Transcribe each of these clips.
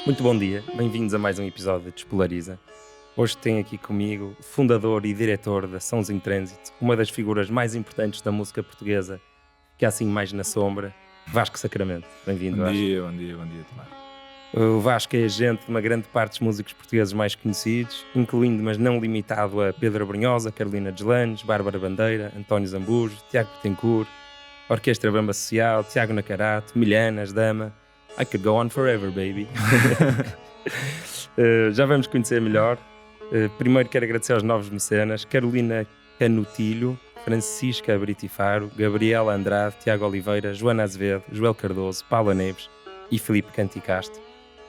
Muito bom dia, bem-vindos a mais um episódio de Despolariza. Hoje tenho aqui comigo o fundador e diretor da Sons in Transit, uma das figuras mais importantes da música portuguesa, que há assim mais na sombra, Vasco Sacramento. Bem-vindo, Bom Vasco. dia, bom dia, bom dia, Tomás. O Vasco é agente de uma grande parte dos músicos portugueses mais conhecidos, incluindo, mas não limitado, a Pedro Abrunhosa, Carolina Deslandes, Bárbara Bandeira, António Zambujo, Tiago Betancourt, Orquestra Bamba Social, Tiago Nacarato, Milhanas, Dama. I could go on forever, baby. Já vamos conhecer melhor. Primeiro quero agradecer aos novos mecenas: Carolina Canutilho, Francisca Britifaro, Gabriela Andrade, Tiago Oliveira, Joana Azevedo, Joel Cardoso, Paula Neves e Filipe Canticastro.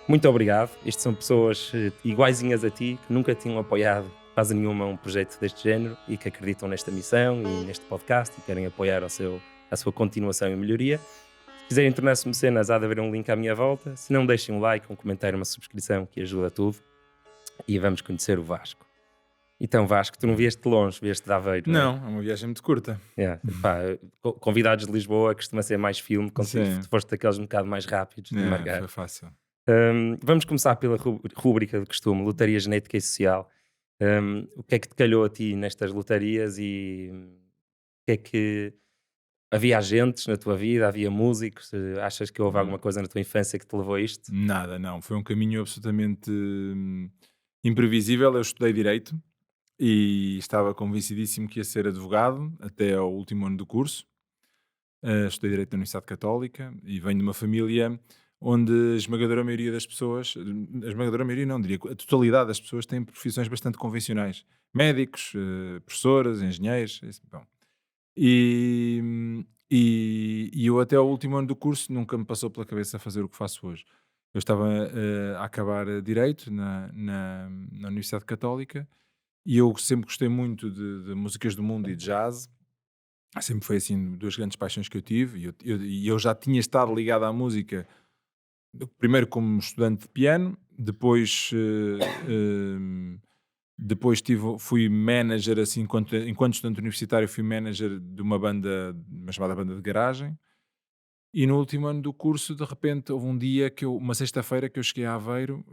Muito obrigado. Estas são pessoas iguaizinhas a ti, que nunca tinham apoiado quase nenhuma um projeto deste género e que acreditam nesta missão e neste podcast e querem apoiar a sua continuação e melhoria. Se quiserem tornar-se mecenas, há de haver um link à minha volta. Se não, deixem um like, um comentário, uma subscrição, que ajuda tudo. E vamos conhecer o Vasco. Então, Vasco, tu não vieste de longe, vieste de Aveiro, Não, é uma viagem muito curta. Yeah. Pá, convidados de Lisboa costuma ser mais filme, contigo Sim. tu foste daqueles um bocado mais rápidos de marcar. Foi fácil. Vamos começar pela rúbrica de costume, lotaria genética e social. O que é que te calhou a ti nestas lotarias e o que é que... Havia agentes na tua vida, havia músicos? Achas que houve alguma coisa na tua infância que te levou a isto? Nada, não. Foi um caminho absolutamente imprevisível. Eu estudei Direito e estava convencidíssimo que ia ser advogado até ao último ano do curso. Estudei Direito na Universidade Católica e venho de uma família onde a esmagadora maioria das pessoas, a esmagadora maioria não, diria, a totalidade das pessoas têm profissões bastante convencionais. Médicos, professoras, engenheiros, bom. E eu até ao último ano do curso nunca me passou pela cabeça fazer o que faço hoje. Eu estava a acabar Direito na Universidade Católica e eu sempre gostei muito de músicas do mundo e de jazz. Sempre foi assim duas grandes paixões que eu tive e eu já tinha estado ligado à música primeiro como estudante de piano, depois fui manager, assim, enquanto estudante universitário, fui manager de uma banda, uma chamada banda de garagem. E no último ano do curso, de repente, houve um dia, uma sexta-feira, que eu cheguei a Aveiro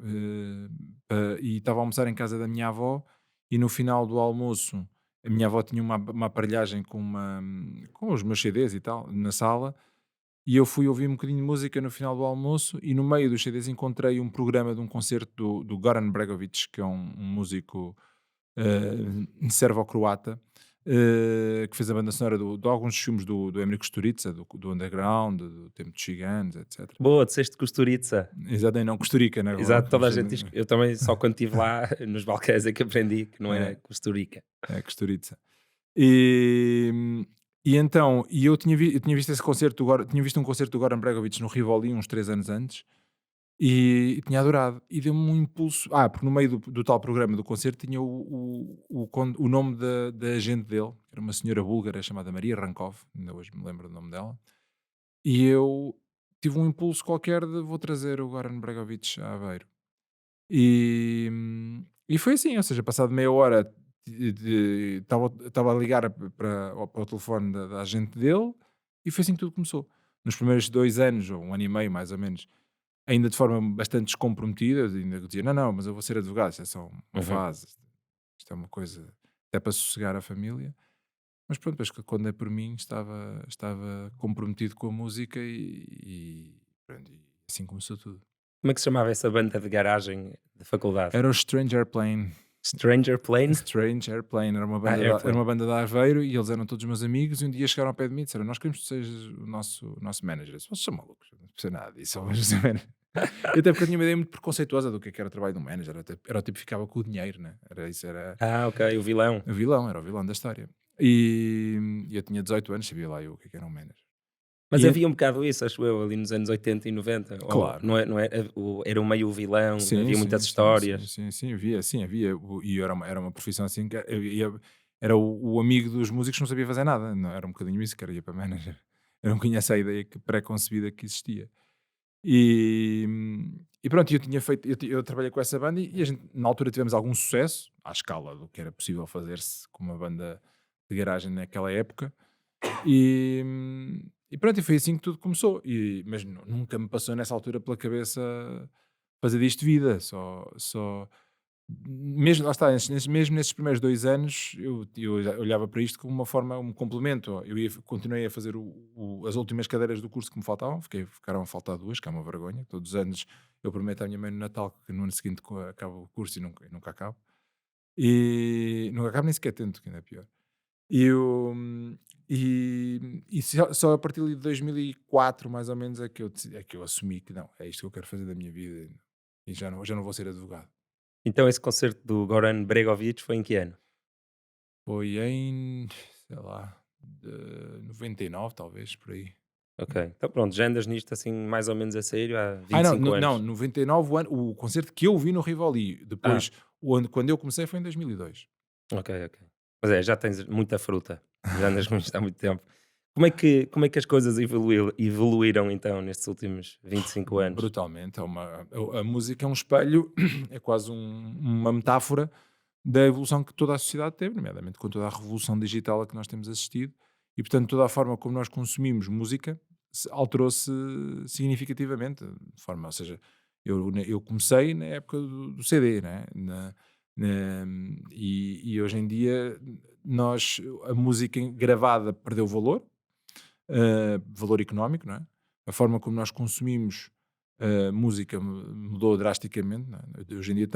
e estava a almoçar em casa da minha avó. E no final do almoço, a minha avó tinha uma aparelhagem com os meus CDs e tal, na sala. E eu fui ouvir um bocadinho de música no final do almoço e no meio dos CDs encontrei um programa de um concerto do Goran Bregovic, que é um músico servo-croata, que fez a banda sonora de alguns filmes do Emir Kusturica, do Underground, do Tempo de Gigantes, etc. Boa, disseste Kusturica. Exatamente, não, Kusturica, não é? Exato, toda a gente diz que... Eu também, só quando estive lá nos Balcãs é que aprendi que não era Kusturica. É, Kusturica. E então, eu tinha visto esse concerto, tinha visto um concerto do Goran Bregovic no Rivoli uns 3 anos antes e tinha adorado. E deu-me um impulso. Porque no meio do tal programa do concerto tinha o nome da agente dele, que era uma senhora búlgara chamada Maria Rankov, ainda hoje me lembro do nome dela. E eu tive um impulso qualquer de vou trazer o Goran Bregovic a Aveiro. E foi assim, ou seja, passado meia hora estava a ligar para o telefone da agente dele e foi assim que tudo começou. Nos primeiros 2 anos, ou 1 ano e meio mais ou menos, ainda de forma bastante descomprometida, eu ainda dizia, não, mas eu vou ser advogado, isto é só uma fase, isto é uma coisa até para sossegar a família. Mas pronto, depois quando é por mim estava comprometido com a música pronto, e assim começou tudo. Como é que se chamava essa banda de garagem da faculdade? Era o Strange Airplane. Stranger Plane? Strange Airplane, era uma Airplane. banda de Aveiro e eles eram todos meus amigos e um dia chegaram ao pé de mim e disseram, nós queremos que sejas o nosso manager. Eu disse, vocês são malucos, não precisa nada disso, só vamos ser manager. E até porque eu tinha uma ideia muito preconceituosa do que era o trabalho de um manager, era o tipo que ficava com o dinheiro, né? Era isso, era Ok, o vilão. era o vilão da história. E eu tinha 18 anos, sabia lá eu o que era um manager. Mas E havia um bocado isso, acho eu, ali nos anos 80 e 90. Claro. Ou não é, era um meio vilão, havia muitas histórias. Sim, havia. E era uma profissão assim que era o amigo dos músicos que não sabia fazer nada. Não, era um bocadinho isso, que era ir para manager. Eu não conheço a ideia pré-concebida que existia. E pronto, eu trabalhei com essa banda e a gente, na altura tivemos algum sucesso, à escala do que era possível fazer-se com uma banda de garagem naquela época. E pronto, e foi assim que tudo começou. Mas nunca me passou nessa altura pela cabeça fazer disto vida, só mesmo, lá está, mesmo nesses primeiros 2 anos, eu já olhava para isto como uma forma, um complemento. Continuei a fazer as últimas cadeiras do curso que me faltavam, ficaram a faltar duas, que é uma vergonha. Todos os anos eu prometo à minha mãe no Natal que no ano seguinte acabo o curso e nunca acabo. E nunca acabo, nem sequer tento, que ainda é pior. E, eu, e só a partir de 2004, mais ou menos, é que eu assumi que não, é isto que eu quero fazer da minha vida e já não vou ser advogado. Então esse concerto do Goran Bregovic foi em que ano? Foi em, sei lá, de 99, talvez, por aí. Ok, então pronto, já andas nisto assim mais ou menos a sério há Ah, não, 25 não, anos. 99, o concerto que eu vi no Rivoli. Ah, Depois, quando eu comecei foi em 2002. ok, ok. Mas é, já tens muita fruta, já andas com isto há muito tempo. Como é que as coisas evoluíram então nestes últimos 25 anos? Brutalmente. A música é um espelho, é quase uma metáfora da evolução que toda a sociedade teve, nomeadamente com toda a revolução digital a que nós temos assistido, e portanto toda a forma como nós consumimos música alterou-se significativamente, de forma, ou seja, eu comecei na época do CD, né? E hoje em dia a música gravada perdeu valor económico, não é? A forma como nós consumimos música mudou drasticamente, não é? Hoje em dia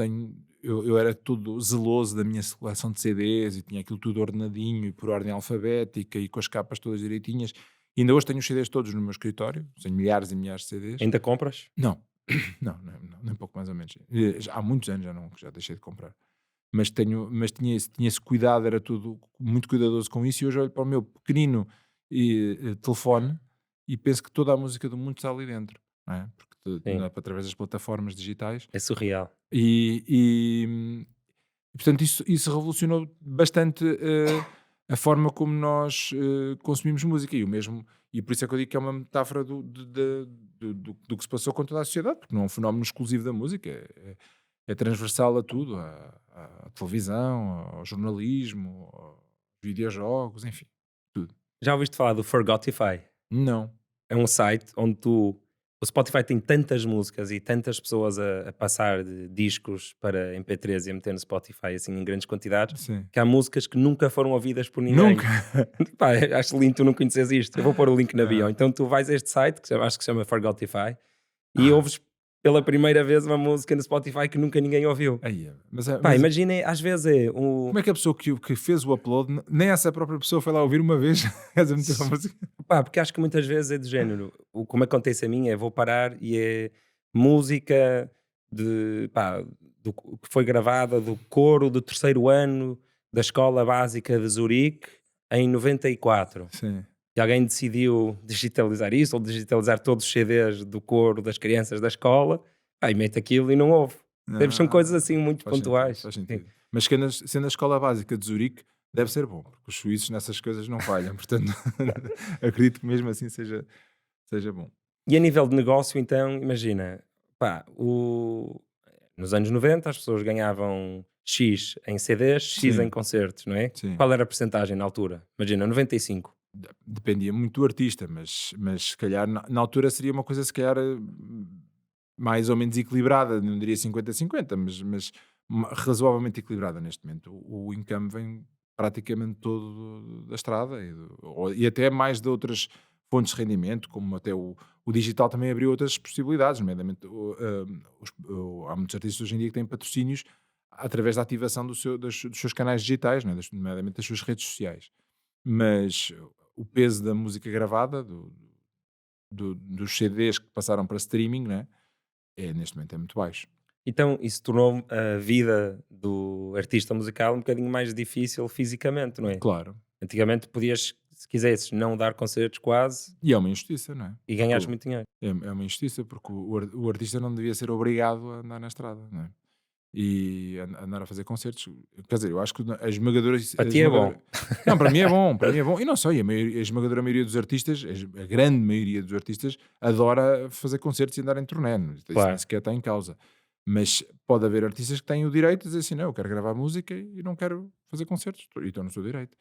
eu era todo zeloso da minha seleção de CDs e tinha aquilo tudo ordenadinho e por ordem alfabética e com as capas todas direitinhas. E ainda hoje tenho os CDs todos no meu escritório, tenho milhares e milhares de CDs. Ainda compras? Não, não, nem pouco mais ou menos. Há muitos anos já deixei de comprar. Mas tinha esse cuidado, era tudo muito cuidadoso com isso. E hoje olho para o meu pequenino telefone e penso que toda a música do mundo está ali dentro, não é? Porque Sim, através das plataformas digitais. é surreal. E portanto isso revolucionou bastante a forma como nós consumimos música. E por isso é que eu digo que é uma metáfora do que se passou com toda a sociedade, porque não é um fenómeno exclusivo da música, é transversal a tudo, à televisão, ao jornalismo, aos videojogos, enfim, tudo. Já ouviste falar do Forgotify? Não. É um site onde o Spotify tem tantas músicas e tantas pessoas a passar de discos para MP3 e a meter no Spotify assim em grandes quantidades, Sim. que há músicas que nunca foram ouvidas por ninguém. Nunca. Pá, acho lindo tu não conheces isto. Eu vou pôr o link na bio. Ah, Então tu vais a este site, acho que se chama Forgotify, e ouves pela primeira vez uma música no Spotify que nunca ninguém ouviu. Pá, mas imaginem, às vezes é o. como é que a pessoa que fez o upload, nem essa própria pessoa foi lá ouvir uma vez a meter a música? Pá, porque acho que muitas vezes é do género. Como acontece a mim é vou parar e é música pá, que foi gravada do coro do terceiro ano da Escola Básica de Zurique em 94. Sim. E alguém decidiu digitalizar isso ou digitalizar todos os CDs do coro das crianças da escola, pá, e mete aquilo e não ouve. São coisas Ah, assim muito faz sentido, pontuais. faz Sim. sentido. Mas sendo a escola básica de Zurique, deve ser bom, porque os suíços nessas coisas não falham, portanto acredito que mesmo assim seja bom. E a nível de negócio, então, imagina, pá, nos anos 90 as pessoas ganhavam X em CDs, X em Sim, concertos, não é? sim. Qual era a percentagem na altura? Imagina, 95. Dependia muito do artista, mas se calhar na altura seria uma coisa se calhar mais ou menos equilibrada, não diria 50-50, mas razoavelmente equilibrada neste momento. O income vem praticamente todo da estrada e até mais de outras fontes de rendimento, como até o digital também abriu outras possibilidades, nomeadamente há muitos artistas hoje em dia que têm patrocínios através da ativação dos seus canais digitais, né, nomeadamente das suas redes sociais. Mas o peso da música gravada, dos CDs que passaram para streaming, né, neste momento é muito baixo. Então isso tornou a vida do artista musical um bocadinho mais difícil fisicamente, não é? Claro. Antigamente podias, se quisesses, não dar concertos quase E é uma injustiça, não é? e Porque ganhares muito dinheiro. é uma injustiça, porque o artista não devia ser obrigado a andar na estrada, não é? E andar a fazer concertos. Quer dizer, eu acho que a esmagadora. Para ti é bom. Não, para mim é bom, para mim é bom. E não só, a esmagadora maioria dos artistas, a grande maioria dos artistas, adora fazer concertos e andar em turnê. Isso nem Claro. sequer está em causa. Mas pode haver artistas que têm o direito de dizer assim: não, eu quero gravar música e não quero fazer concertos. E estou no seu direito.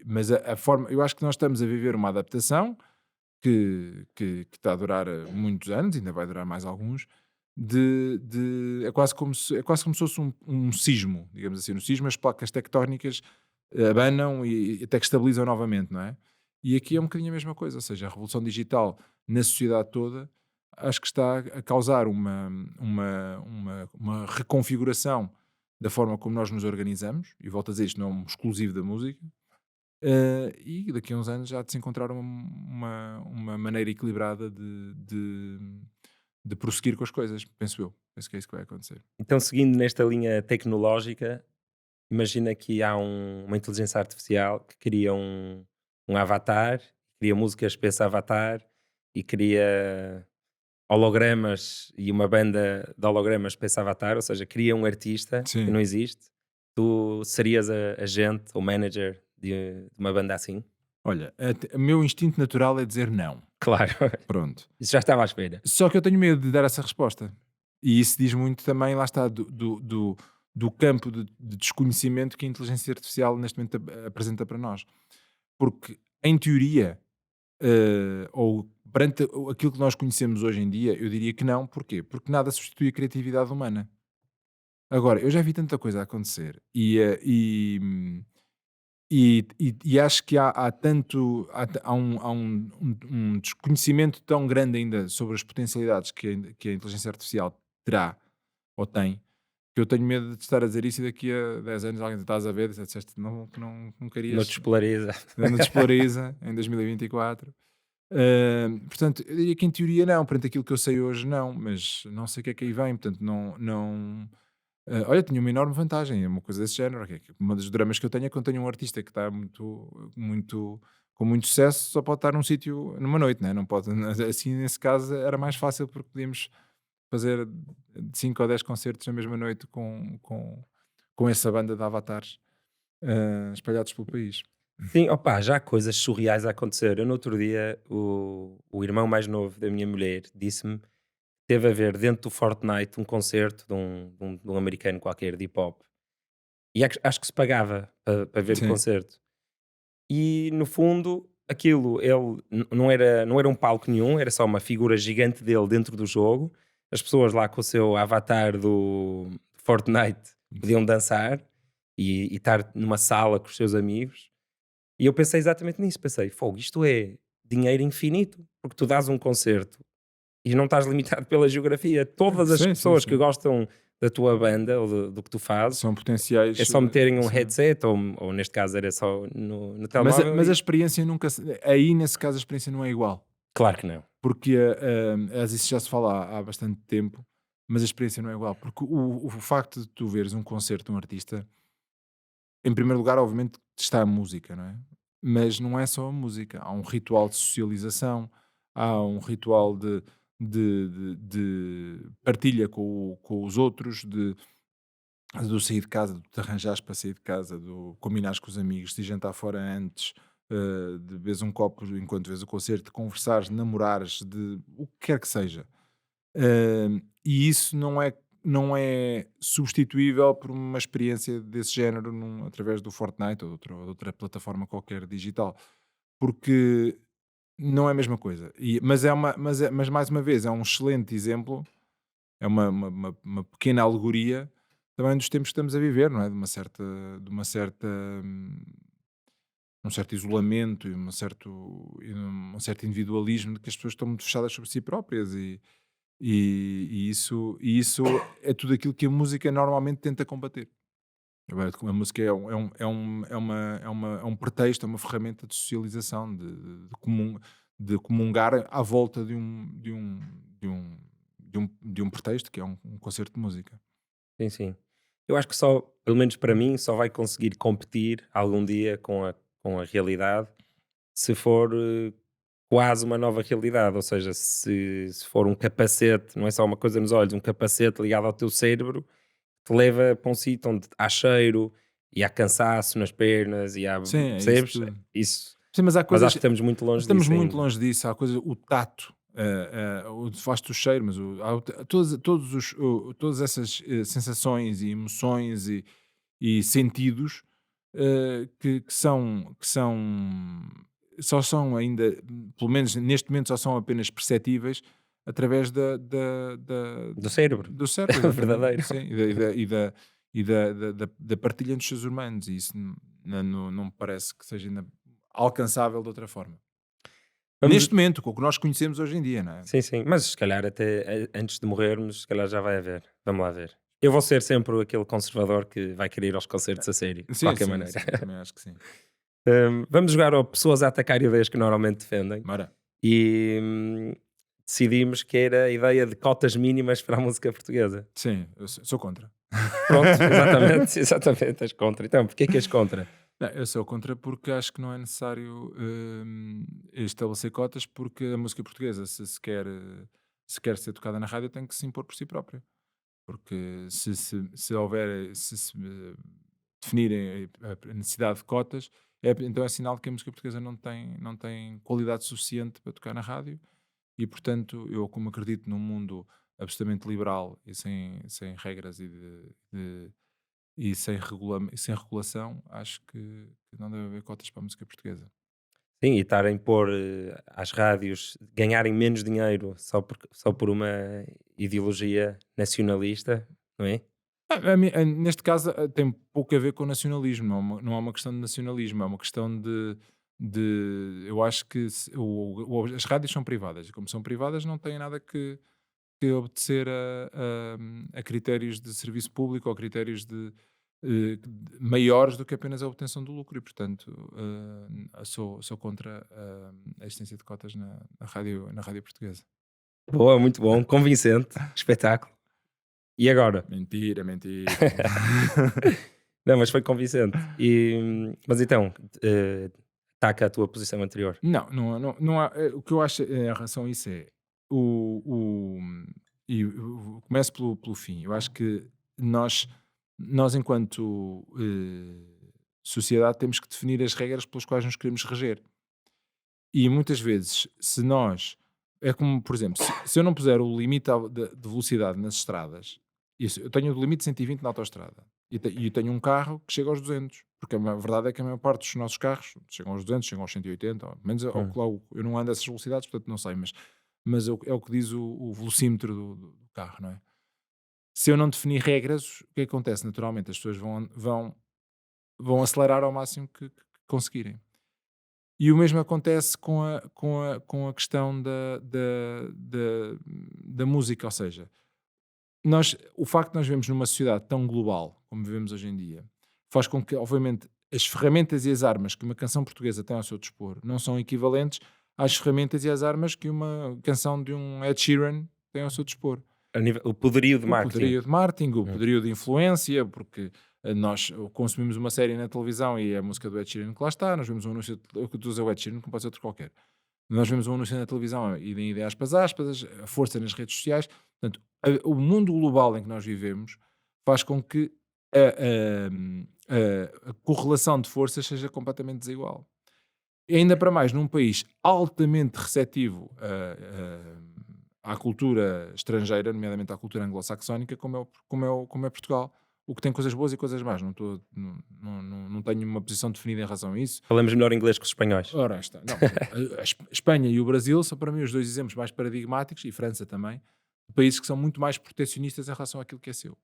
Mas a forma, eu acho que nós estamos a viver uma adaptação que está a durar muitos anos, ainda vai durar mais alguns, é quase como se fosse um sismo, digamos assim. No sismo as placas tectónicas abanam e até que estabilizam novamente, não é? E aqui é um bocadinho a mesma coisa, ou seja, a revolução digital na sociedade toda acho que está a causar uma reconfiguração da forma como nós nos organizamos, e volto a dizer, isto não é um exclusivo da música, e daqui a uns anos já de se encontrar uma maneira equilibrada de prosseguir com as coisas, penso eu. Penso que é isso que vai acontecer. Então, seguindo nesta linha tecnológica, imagina que há uma inteligência artificial que cria um avatar, cria músicas para esse avatar e cria hologramas e uma banda de hologramas para esse avatar, ou seja, cria um artista que Sim. não existe. Tu serias agente ou manager de uma banda assim? Olha, o meu instinto natural é dizer não. Claro, Pronto. isso já estava à espera. Só que eu tenho medo de dar essa resposta. E isso diz muito também, lá está, do campo de desconhecimento que a inteligência artificial neste momento apresenta para nós. Porque, em teoria, ou perante aquilo que nós conhecemos hoje em dia, eu diria que não. Porquê? Porque nada substitui a criatividade humana. Agora, eu já vi tanta coisa a acontecer e acho que há tanto há um desconhecimento tão grande ainda sobre as potencialidades que a inteligência artificial terá ou tem, que eu tenho medo de estar a dizer isso e daqui a 10 anos alguém estás a ver, disseste não, que não Não te querias, despolariza. não despolariza em 2024. Portanto, eu diria que em teoria não, perante aquilo que eu sei hoje não, mas não sei o que é que aí vem, portanto olha, tinha uma enorme vantagem, é uma coisa desse género. Que uma dos dramas que eu tenho é quando tenho um artista que está com muito sucesso, só pode estar num sítio numa noite, né? Não pode. Assim, nesse caso, era mais fácil porque podíamos fazer 5 ou 10 concertos na mesma noite com essa banda de avatares espalhados pelo país. Sim, opa, já há coisas surreais a acontecer. Eu no outro dia, o irmão mais novo da minha mulher disse-me que teve a ver dentro do Fortnite um concerto de um americano qualquer de hip hop. E acho que se pagava para ver o Sim, concerto. E no fundo, aquilo, ele não era um palco nenhum, era só uma figura gigante dele dentro do jogo. As pessoas lá com o seu avatar do Fortnite podiam dançar e estar numa sala com os seus amigos. E eu pensei exatamente nisso, pensei, fogo, isto é dinheiro infinito, porque tu dás um concerto e não estás limitado pela geografia. Todas as sim, sim, pessoas que sim. gostam da tua banda ou do que tu fazes, São é potenciais. só meterem um Sim. headset, ou neste caso era só no Mas, telemóvel mas a e experiência nunca. Aí, nesse caso, a experiência não é igual. claro que não. Porque, isso já se fala há bastante tempo, mas a experiência não é igual. Porque o facto de tu veres um concerto de um artista, em primeiro lugar, obviamente, está a música, não é? Mas não é só a música. Há um ritual de socialização, há um ritual de partilha com os outros, do sair de casa, do te arranjares para sair de casa, do combinares com os amigos, de jantar fora antes, de beberes um copo enquanto vês o concerto, de conversares, de namorares, de o que quer que seja. E isso não é substituível por uma experiência desse género através do Fortnite ou de outra plataforma qualquer digital, porque não é a mesma coisa. Mas mais uma vez, é um excelente exemplo, é uma pequena alegoria também dos tempos que estamos a viver, não é? De um certo isolamento e um certo individualismo de que as pessoas estão muito fechadas sobre si próprias e isso é tudo aquilo que a música normalmente tenta combater. Agora, a música é um pretexto, é uma ferramenta de socialização, de comungar à volta de um pretexto, que é um concerto de música. Sim, sim. Eu acho que só, pelo menos para mim, só vai conseguir competir algum dia com a realidade se for quase uma nova realidade, ou seja, se for um capacete, não é só uma coisa nos olhos, um capacete ligado ao teu cérebro, te leva para um sítio onde há cheiro e há cansaço nas pernas e há, Sim, é isso percebes? tudo. Isso. Sim, mas há Mas acho coisas. que estamos muito longe Estamos disso muito ainda. longe disso. Há coisa, o tato, faz-te o cheiro, mas todas essas sensações e emoções e sentidos que só são ainda, pelo menos neste momento, só são apenas perceptíveis através Do cérebro. do cérebro, exatamente. Verdadeiro. Sim, da partilha entre os seres humanos, e isso não me parece que seja ainda alcançável de outra forma. Vamos. Neste momento, com o que nós conhecemos hoje em dia, não é? Sim, sim. Mas se calhar até antes de morrermos, se calhar já vai haver. Vamos lá ver. Eu vou ser sempre aquele conservador que vai querer ir aos concertos a sério, de Sim, qualquer sim, maneira. sim, também acho que sim. Vamos jogar ao pessoas a atacar ideias que normalmente defendem. Mara, E decidimos que era a ideia de cotas mínimas para a música portuguesa. sim, eu sou contra. Pronto, exatamente, exatamente, és contra. Então, porquê que és contra? Não, eu sou contra porque acho que não é necessário estabelecer cotas, porque a música portuguesa, se quer ser tocada na rádio, tem que se impor por si própria. Porque se houver, se definirem a necessidade de cotas, então é sinal de que a música portuguesa não tem qualidade suficiente para tocar na rádio, e portanto, eu, como acredito num mundo absolutamente liberal e sem regras e sem regulação, acho que não deve haver cotas para a música portuguesa. Sim, e estar a impor às rádios ganharem menos dinheiro só por uma ideologia nacionalista, não é? Neste caso, tem pouco a ver com nacionalismo, não é uma questão de nacionalismo, é uma questão eu acho que as rádios são privadas, e como são privadas não têm nada que obedecer a critérios de serviço público, ou critérios maiores do que apenas a obtenção do lucro, e portanto sou contra a existência de cotas na rádio portuguesa. Boa, muito bom, convincente, espetáculo. E agora? Mentira, mentira. Não, mas foi convincente. Mas então, ataca a tua posição anterior. Não há. O que eu acho em relação a isso é o, o e começo pelo fim. Eu acho que nós enquanto sociedade, temos que definir as regras pelas quais nos queremos reger. E muitas vezes, se nós. É como, por exemplo, se eu não puser o limite de velocidade nas estradas, eu tenho o limite de 120 na autoestrada, e tenho um carro que chega aos 200, porque a verdade é que a maior parte dos nossos carros chegam aos 200, chegam aos 180, ou, menos Hum. eu não ando a essas velocidades, portanto não sei, mas é o que diz o velocímetro do carro, não é? Se eu não definir regras, o que acontece? Naturalmente, as pessoas vão acelerar ao máximo que conseguirem. E o mesmo acontece com a questão da música, ou seja, o facto de nós vivemos numa sociedade tão global como vivemos hoje em dia, faz com que, obviamente, as ferramentas e as armas que uma canção portuguesa tem ao seu dispor não são equivalentes às ferramentas e às armas que uma canção de um Ed Sheeran tem ao seu dispor. O poderio de O marketing. poderio de marketing, o Hum. poderio de influência, porque nós consumimos uma série na televisão e é a música do Ed Sheeran que lá está, nós vemos um anúncio, eu estou a dizer o Ed Sheeran, como pode ser outro qualquer. Nós vemos um anúncio na televisão e de aspas, a força nas redes sociais. Portanto, o mundo global em que nós vivemos faz com que a correlação de forças seja completamente desigual. E ainda para mais, num país altamente receptivo à cultura estrangeira, nomeadamente à cultura anglo-saxónica, como é Portugal. O que tem coisas boas e coisas más. Não tenho uma posição definida em relação a isso. Falamos melhor inglês que os espanhóis. Ora, está. Não, a Espanha e o Brasil são para mim os dois exemplos mais paradigmáticos, e França também, de países que são muito mais protecionistas em relação àquilo que é seu.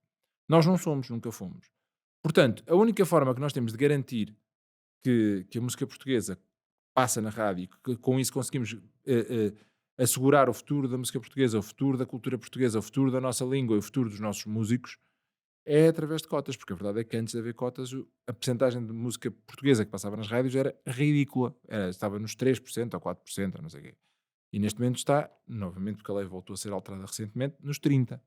Nós não somos, nunca fomos. Portanto, a única forma que nós temos de garantir que a música portuguesa passa na rádio, que com isso conseguimos assegurar o futuro da música portuguesa, o futuro da cultura portuguesa, o futuro da nossa língua e o futuro dos nossos músicos, é através de cotas, porque a verdade é que antes de haver cotas, a percentagem de música portuguesa que passava nas rádios era ridícula. Estava nos 3% ou 4%, ou não sei o quê. E neste momento está, novamente, porque a lei voltou a ser alterada recentemente, nos 30%.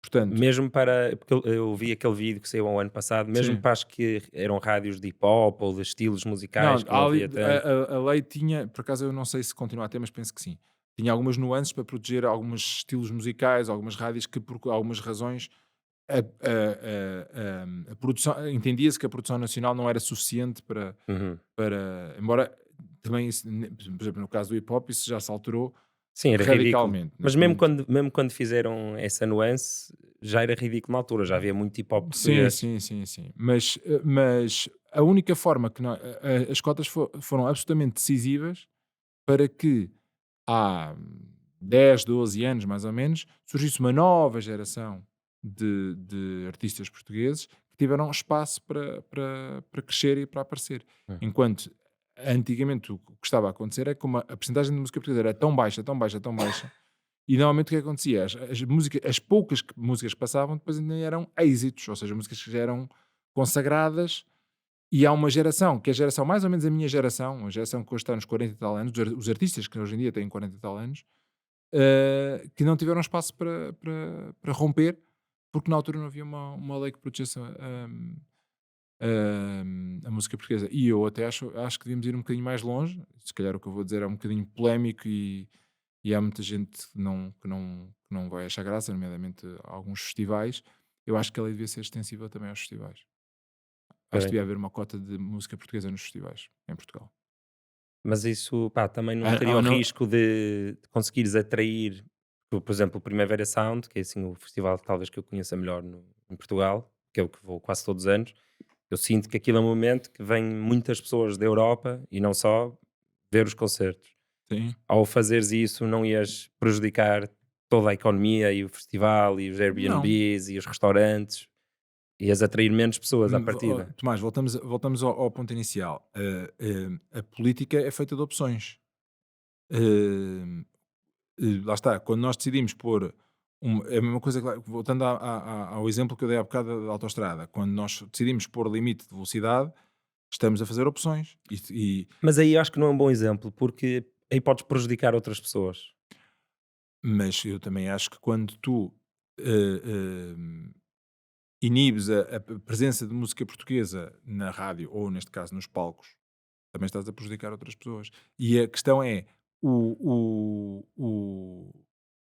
Portanto, Mesmo para. Porque eu vi aquele vídeo que saiu ao ano passado, mesmo sim. para as que eram rádios de hip hop ou de estilos Não, musicais, que não havia tanto. a lei tinha, por acaso eu não sei se continua a ter, mas penso que sim. Tinha algumas nuances para proteger alguns estilos musicais, algumas rádios que, por algumas razões, a produção, entendia-se que a produção nacional não era suficiente Uhum. embora também, por exemplo, no caso do hip hop, isso já se alterou Sim, era ridículo. radicalmente. Mas Neste momento. mesmo quando fizeram essa nuance, já era ridículo na altura, já havia muito hip hop Sim, português. sim. Mas a única forma que as cotas foram absolutamente decisivas para que há 10, 12 anos mais ou menos, surgisse uma nova geração de artistas portugueses que tiveram espaço para crescer e para aparecer. Hum. Enquanto antigamente o que estava a acontecer é que a percentagem de música portuguesa era tão baixa, tão baixa, tão baixa, e normalmente o que acontecia? As poucas músicas que passavam depois ainda eram êxitos, ou seja, músicas que já eram consagradas. E há uma geração, que é a geração mais ou menos a minha geração, a geração que hoje está nos 40 e tal anos, os artistas que hoje em dia têm 40 e tal anos, que não tiveram espaço para romper, porque na altura não havia uma lei que protegesse a música portuguesa. E eu até acho que devíamos ir um bocadinho mais longe. Se calhar o que eu vou dizer é um bocadinho polémico e há muita gente que não vai achar graça, nomeadamente a alguns festivais. Eu acho que a lei devia ser extensível também aos festivais. Acho que Ok. devia haver uma cota de música portuguesa nos festivais, em Portugal. Mas isso, pá, também não Ah, teria o não, risco de conseguires atrair, por exemplo, o Primavera Sound, que é assim o festival talvez que eu conheça melhor em Portugal, que é o que vou quase todos os anos. Eu sinto que aquilo é um momento que vêm muitas pessoas da Europa e não só ver os concertos. sim. Ao fazeres isso, não ias prejudicar toda a economia e o festival e os Não. Airbnbs e os restaurantes, ias atrair menos pessoas à partida. Tomás, voltamos ao ponto inicial. A política é feita de opções. Eh, Lá está, quando nós decidimos pôr é a mesma coisa, voltando ao exemplo que eu dei há bocado da autoestrada, quando nós decidimos pôr limite de velocidade, estamos a fazer opções. Mas aí eu acho que não é um bom exemplo, porque aí podes prejudicar outras pessoas. Mas eu também acho que quando tu eh, eh, inibes a presença de música portuguesa na rádio, ou neste caso nos palcos, também estás a prejudicar outras pessoas. E a questão é,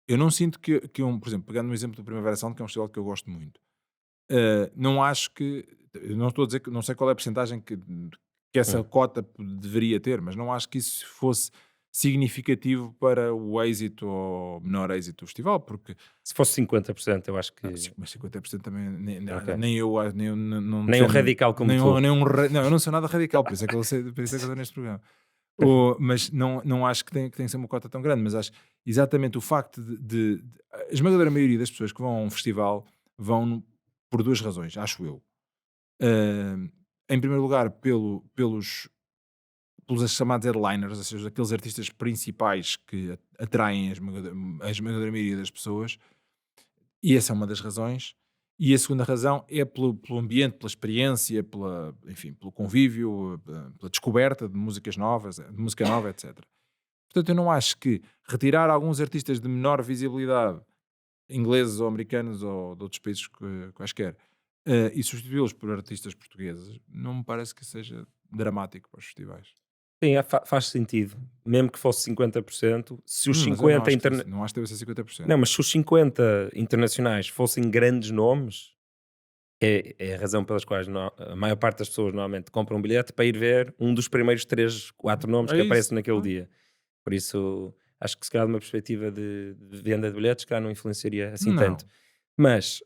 eu não sinto por exemplo, pegando no exemplo do Primavera Sound, que é um festival que eu gosto muito, não acho que, eu não estou a dizer que, não sei qual é a percentagem que essa Hum. cota deveria ter, mas não acho que isso fosse significativo para o êxito ou menor êxito do festival, porque Se fosse 50%, eu acho que. mas 50% também Ok. nem eu não Nem um defendo, radical como tu. não, eu não sou nada radical, por isso é que por isso é que eu estou neste programa. Mas não acho que tem que ser uma cota tão grande, mas acho exatamente o facto a esmagadora maioria das pessoas que vão a um festival por duas razões, acho eu. Ah, Em primeiro lugar, pelos chamados headliners, ou seja, aqueles artistas principais que atraem a esmagadora maioria das pessoas, e essa é uma das razões. E a segunda razão é pelo ambiente, pela experiência, enfim, pelo convívio, pela descoberta de músicas novas, de música nova, etc. Portanto, eu não acho que retirar alguns artistas de menor visibilidade, ingleses ou americanos ou de outros países quaisquer, e substituí-los por artistas portugueses, não me parece que seja dramático para os festivais. Sim, faz sentido. Mesmo que fosse 50%, se os Mas eu não 50 acho não acho que deve ser 50%. não, mas se os 50 internacionais fossem grandes nomes, é a razão pelas quais a maior parte das pessoas normalmente compram um bilhete para ir ver um dos primeiros 3, 4 nomes É que isso. aparecem naquele dia. Por isso, acho que se calhar de uma perspectiva de venda de bilhetes, se calhar não influenciaria assim tanto. Não. Mas,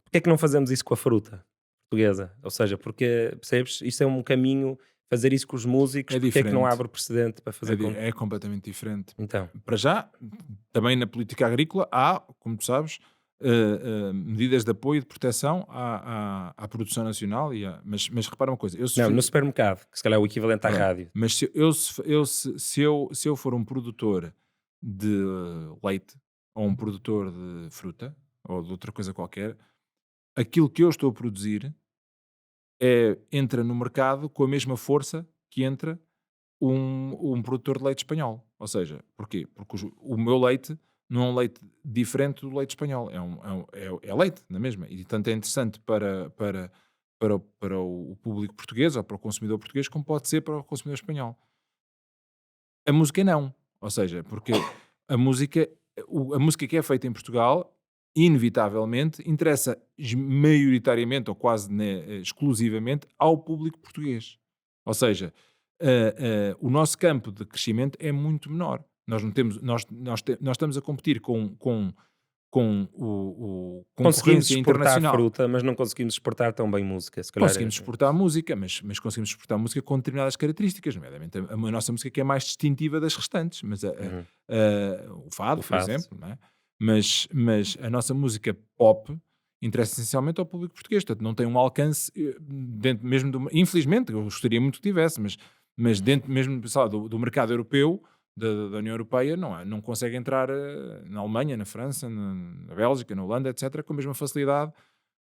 porque é que não fazemos isso com a fruta portuguesa? Ou seja, porque, percebes? Isso é um caminho, fazer isso com os músicos, É porque é que não diferente. abre o precedente para fazer com. É completamente diferente. Então, Para já, também na política agrícola há, como tu sabes, medidas de apoio e de proteção à produção nacional, mas repara uma coisa, não, no supermercado, que se calhar é o equivalente à pronto, rádio. mas se eu for um produtor de leite ou um produtor de fruta ou de outra coisa qualquer, aquilo que eu estou a produzir entra no mercado com a mesma força que entra um produtor de leite espanhol. Ou seja, porquê? Porque o meu leite não é um leite diferente do leite espanhol, é leite, na mesma. E tanto é interessante para o público português ou para o consumidor português, como pode ser para o consumidor espanhol. A música não. Ou seja, porque a música, a música que é feita em Portugal, inevitavelmente, interessa maioritariamente ou quase exclusivamente ao público português. Ou seja, o nosso campo de crescimento é muito menor. Nós não temos, nós estamos a competir com com o Conseguimos concorrência exportar internacional. fruta, mas não conseguimos exportar tão bem música, se calhar. Conseguimos exportar música, mas conseguimos exportar música com determinadas características, nomeadamente a nossa música que é mais distintiva das restantes, mas Uhum. o O fado, por fado, exemplo, sim. não é? Mas a nossa música pop interessa essencialmente ao público português, portanto não tem um alcance dentro mesmo infelizmente, eu gostaria muito que tivesse, mas dentro mesmo sei lá, do mercado europeu, da União Europeia, não consegue entrar na Alemanha, na França, na Bélgica, na Holanda, etc., com a mesma facilidade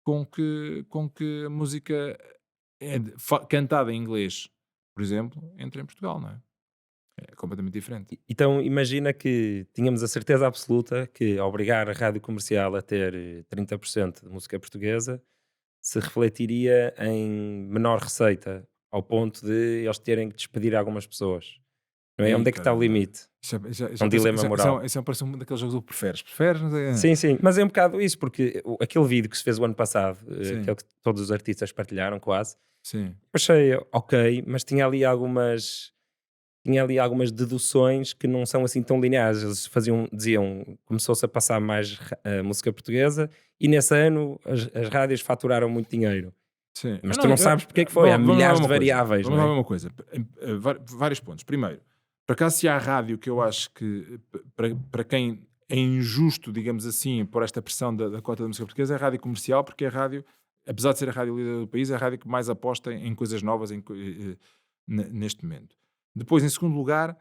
com que a música cantada em inglês, por exemplo, entra em Portugal, não é? É completamente diferente. Então imagina que tínhamos a certeza absoluta que obrigar a rádio comercial a ter 30% de música portuguesa se refletiria em menor receita, ao ponto de eles terem que despedir algumas pessoas. Não é? Aí, Onde é que está o caramba. limite? É um Parece, dilema moral. parece um daqueles jogos do preferes. Preferes? Não sei. Sim, sim, mas é um bocado isso, porque aquele vídeo que se fez o ano passado, Sim, aquele que todos os artistas partilharam quase, sim. achei ok, mas tinha ali algumas deduções que não são assim tão lineares. Eles diziam, começou-se a passar mais música portuguesa e nesse ano as rádios faturaram muito dinheiro. Sim. Mas tu não sabes porque é que foi, há Vamos lá ver milhares de uma coisa. variáveis, Vamos não lá ver é? uma coisa. Vários pontos. Primeiro, por acaso, se há rádio que eu acho que, para quem é injusto, digamos assim, por esta pressão da cota da música portuguesa, é a rádio comercial, porque é a rádio, apesar de ser a rádio líder do país, é a rádio que mais aposta em coisas novas neste momento. Depois, em segundo lugar,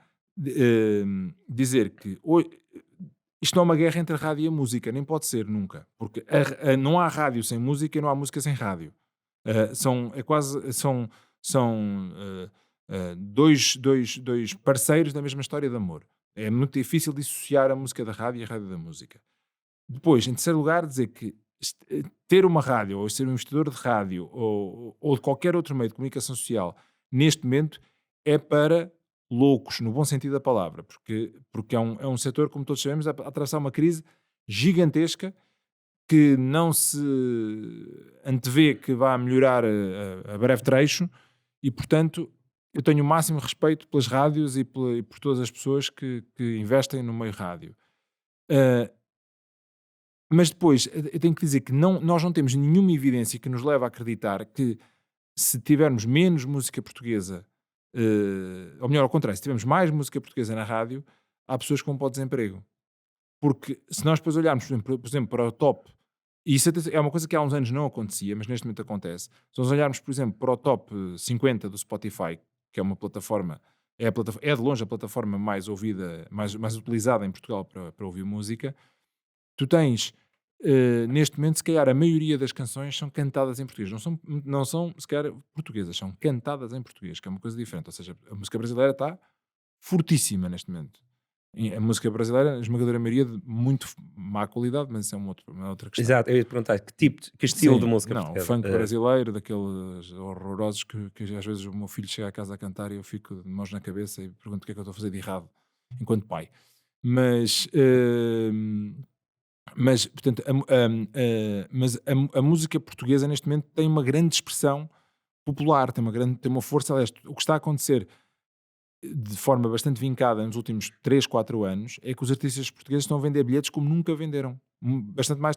dizer que isto não é uma guerra entre a rádio e a música, nem pode ser nunca, porque não há rádio sem música e não há música sem rádio. São dois parceiros da mesma história de amor. É muito difícil dissociar a música da rádio e a rádio da música. Depois, em terceiro lugar, dizer que ter uma rádio, ou ser um investidor de rádio, ou de qualquer outro meio de comunicação social, neste momento, é para loucos, no bom sentido da palavra, porque é um setor, como todos sabemos, a atravessar uma crise gigantesca que não se antevê que vá melhorar a breve trecho e, portanto, eu tenho o máximo respeito pelas rádios e por todas as pessoas que investem no meio rádio. Uh, mas depois, eu tenho que dizer que nós não temos nenhuma evidência que nos leve a acreditar que se tivermos menos música portuguesa, ou melhor, ao contrário, se tivermos mais música portuguesa na rádio, há pessoas com pó desemprego. Porque se nós depois olharmos, por exemplo, para o top, e isso é uma coisa que há uns anos não acontecia, mas neste momento acontece. Se nós olharmos, por exemplo, para o top 50 do Spotify, que é uma plataforma, é de longe a plataforma mais ouvida, mais utilizada em Portugal para ouvir música, tu tens, neste momento, se calhar a maioria das canções são cantadas em português. Não são se calhar, portuguesas, são cantadas em português, que é uma coisa diferente. Ou seja, a música brasileira está fortíssima neste momento. E a música brasileira, a esmagadora maioria, de muito má qualidade, mas isso é uma outra questão. Exato, eu ia te perguntar que estilo de Sim, música não, o portuguesa? funk brasileiro, daqueles horrorosos que às vezes o meu filho chega a casa a cantar e eu fico de mãos na cabeça e pergunto o que é que eu estou a fazer de errado enquanto pai. Mas portanto, a música portuguesa neste momento tem uma grande expressão popular, tem uma força. Aliás, o que está a acontecer de forma bastante vincada nos últimos 3 4 anos, é que os artistas portugueses estão a vender bilhetes como nunca venderam. Bastante mais.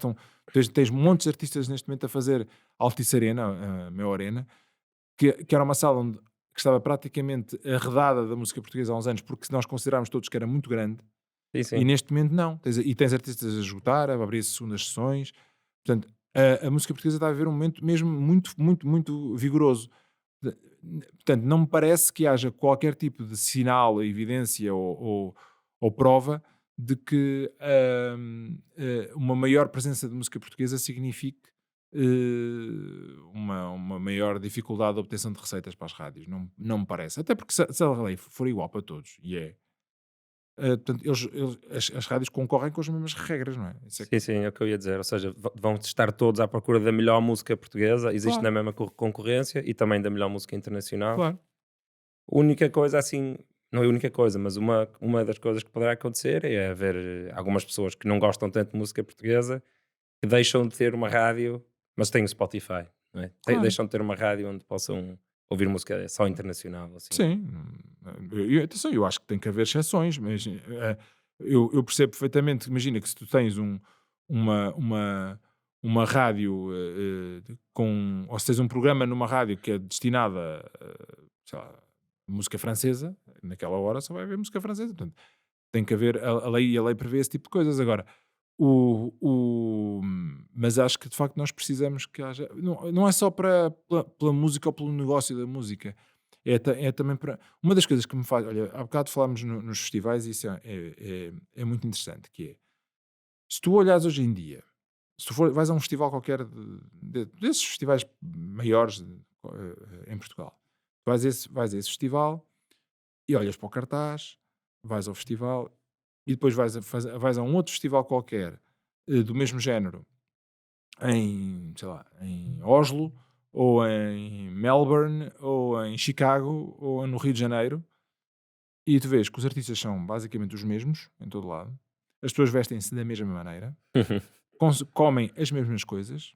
Tens montes de artistas neste momento a fazer Altice Arena, a maior arena, que era uma sala que estava praticamente arredada da música portuguesa há uns anos, porque nós considerámos todos que era muito grande, Sim, e sim. neste momento não. Tens artistas a esgotar, a abrir segundas sessões. Portanto, a música portuguesa está a viver um momento mesmo muito, muito, muito vigoroso. Portanto, não me parece que haja qualquer tipo de sinal, evidência ou prova de que uma maior presença de música portuguesa signifique uma maior dificuldade de obtenção de receitas para as rádios. Não me parece. Até porque se a lei for igual para todos, e é. Portanto, as rádios concorrem com as mesmas regras, não é? Isso é Sim, sim, é o que eu ia dizer. Ou seja, vão estar todos à procura da melhor música portuguesa, existe claro, na mesma concorrência e também da melhor música internacional. claro. A única coisa assim, não é a única coisa, mas uma das coisas que poderá acontecer é haver algumas pessoas que não gostam tanto de música portuguesa que deixam de ter uma rádio, mas têm o Spotify, não é? Claro. Deixam de ter uma rádio onde possam ouvir música só internacional, assim. Sim, atenção, eu acho que tem que haver exceções, mas eu percebo perfeitamente. Imagina que se tu tens uma rádio ou se tens um programa numa rádio que é destinado a, sei lá, música francesa, naquela hora só vai haver música francesa. Portanto, tem que haver a lei, e a lei prevê esse tipo de coisas. Agora, mas acho que de facto nós precisamos que haja. Não é só pela música ou pelo negócio da música. É também para. Uma das coisas que me faz. Olha, há bocado falámos nos festivais, e isso é muito interessante. Que é, se tu olhares hoje em dia, se tu vais a um festival qualquer desses festivais maiores em Portugal, tu vais a esse festival e olhas para o cartaz, vais ao festival e depois vais a um outro festival qualquer do mesmo género em, sei lá, em Oslo, ou em Melbourne, ou em Chicago, ou no Rio de Janeiro, e tu vês que os artistas são basicamente os mesmos em todo lado, as pessoas vestem-se da mesma maneira, comem as mesmas coisas,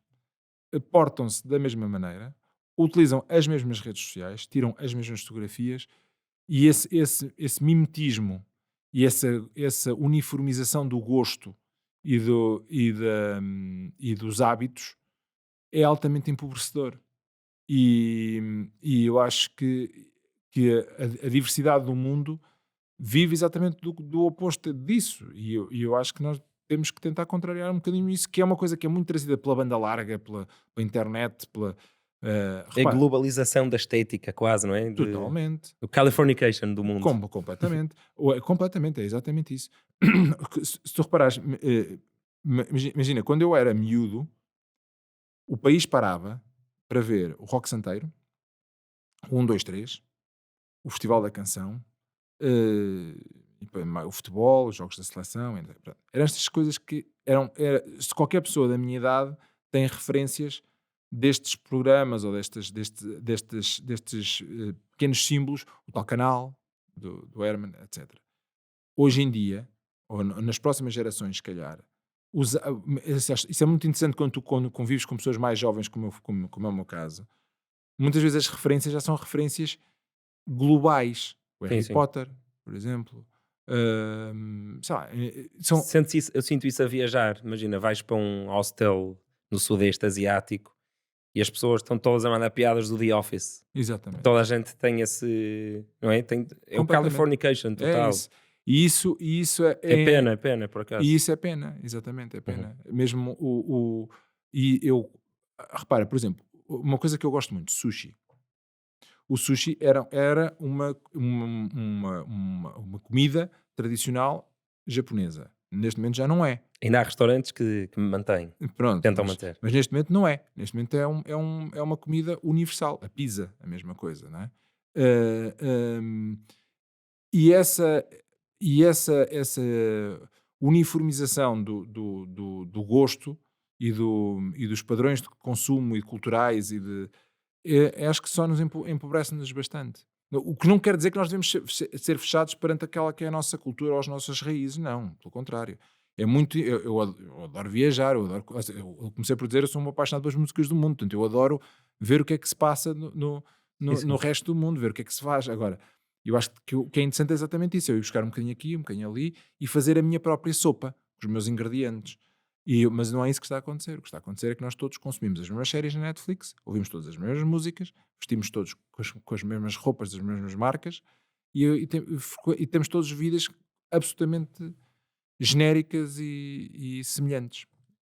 portam-se da mesma maneira, utilizam as mesmas redes sociais, tiram as mesmas fotografias, e esse mimetismo e essa uniformização do gosto e dos hábitos é altamente empobrecedor. E eu acho que a diversidade do mundo vive exatamente do oposto disso. E eu acho que nós temos que tentar contrariar um bocadinho isso, que é uma coisa que é muito trazida pela banda larga, pela internet, É a repara, globalização da estética, quase, não é? totalmente. O Californication do mundo. Completamente. Completamente, é exatamente isso. Se tu reparares, imagina, quando eu era miúdo, o país parava para ver o Rock Santeiro, o 1, 2, 3, o Festival da Canção, e depois o futebol, os jogos da seleção. Pronto. Eram estas coisas que se qualquer pessoa da minha idade tem referências destes programas ou destes pequenos símbolos, o tal canal do Herman, etc. Hoje em dia, ou nas próximas gerações, se calhar, isso é muito interessante quando convives com pessoas mais jovens, como é o meu caso. Muitas vezes as referências já são referências globais. O Sim, Harry sim. Potter, por exemplo. Sei lá, Eu sinto isso a viajar. Imagina, vais para um hostel no Sudeste Asiático e as pessoas estão todas a mandar piadas do The Office. exatamente. Toda a gente tem esse. Não é? É o Completamente. Californication É total. isso. E isso é É pena, por acaso. E isso é pena, exatamente, é pena. Mesmo e eu, repara, por exemplo, uma coisa que eu gosto muito, sushi. O sushi era uma comida tradicional japonesa. Neste momento já não é. Ainda há restaurantes que me mantêm, Pronto, tentam manter. mas neste momento não é. Neste momento é uma comida universal. A pizza, a mesma coisa, não é? E essa uniformização do gosto e dos padrões de consumo e culturais acho que só nos empobrece-nos bastante. O que não quer dizer que nós devemos ser fechados perante aquela que é a nossa cultura ou as nossas raízes, não, pelo contrário. É muito, eu adoro viajar, eu comecei por dizer, eu sou um apaixonado pelas músicas do mundo, portanto eu adoro ver o que é que se passa no resto do mundo, ver o que é que se faz. Agora, eu acho que o que é interessante é exatamente isso, eu ir buscar um bocadinho aqui, um bocadinho ali e fazer a minha própria sopa, com os meus ingredientes. Mas não é isso que está a acontecer. O que está a acontecer é que nós todos consumimos as mesmas séries na Netflix, ouvimos todas as mesmas músicas, vestimos todos com as mesmas roupas das mesmas marcas e temos todas vidas absolutamente genéricas e semelhantes.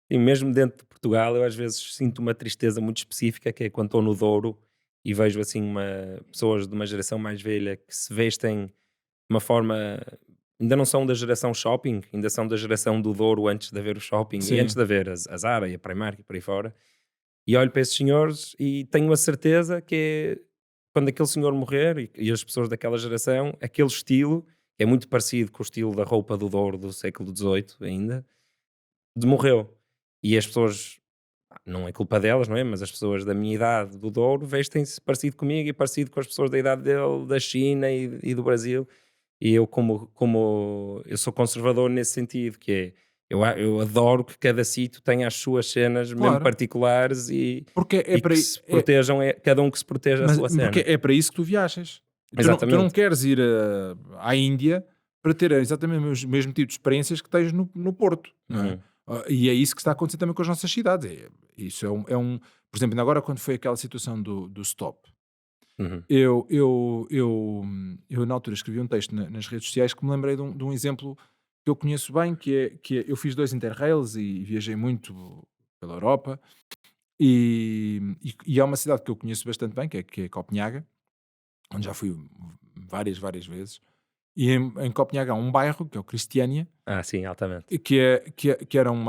E mesmo dentro de Portugal, eu às vezes sinto uma tristeza muito específica, que é quando estou no Douro e vejo assim pessoas de uma geração mais velha que se vestem de uma forma. Ainda não são da geração shopping, ainda são da geração do Douro antes de haver o shopping e antes Sim. de haver a Zara e a Primark e por aí fora. E olho para esses senhores e tenho a certeza que é quando aquele senhor morrer e as pessoas daquela geração, aquele estilo é muito parecido com o estilo da roupa do Douro do século XVIII ainda, morreu. E as pessoas, não é culpa delas, não é? Mas as pessoas da minha idade do Douro vestem-se parecido comigo e parecido com as pessoas da idade dele, da China e do Brasil. E eu, como eu sou conservador nesse sentido, que é eu adoro que cada sítio tenha as suas cenas mesmo Claro. particulares e Porque é para que se protejam, cada um que se proteja a sua cena. porque é para isso que tu viajas. Tu não Exatamente. queres ir à Índia para ter exatamente o mesmo tipo de experiências que tens no Porto, não é? Uhum. E é isso que está a acontecer também com as nossas cidades. Isso por exemplo, ainda agora quando foi aquela situação do stop, Uhum. eu na altura escrevi um texto nas redes sociais que me lembrei de um exemplo que eu conheço bem, que é eu fiz 2 Interrails e viajei muito pela Europa, e há uma cidade que eu conheço bastante bem, que é Copenhaga, onde já fui várias vezes, e em Copenhaga há um bairro, que é o Cristiania, Ah, sim, altamente. que eram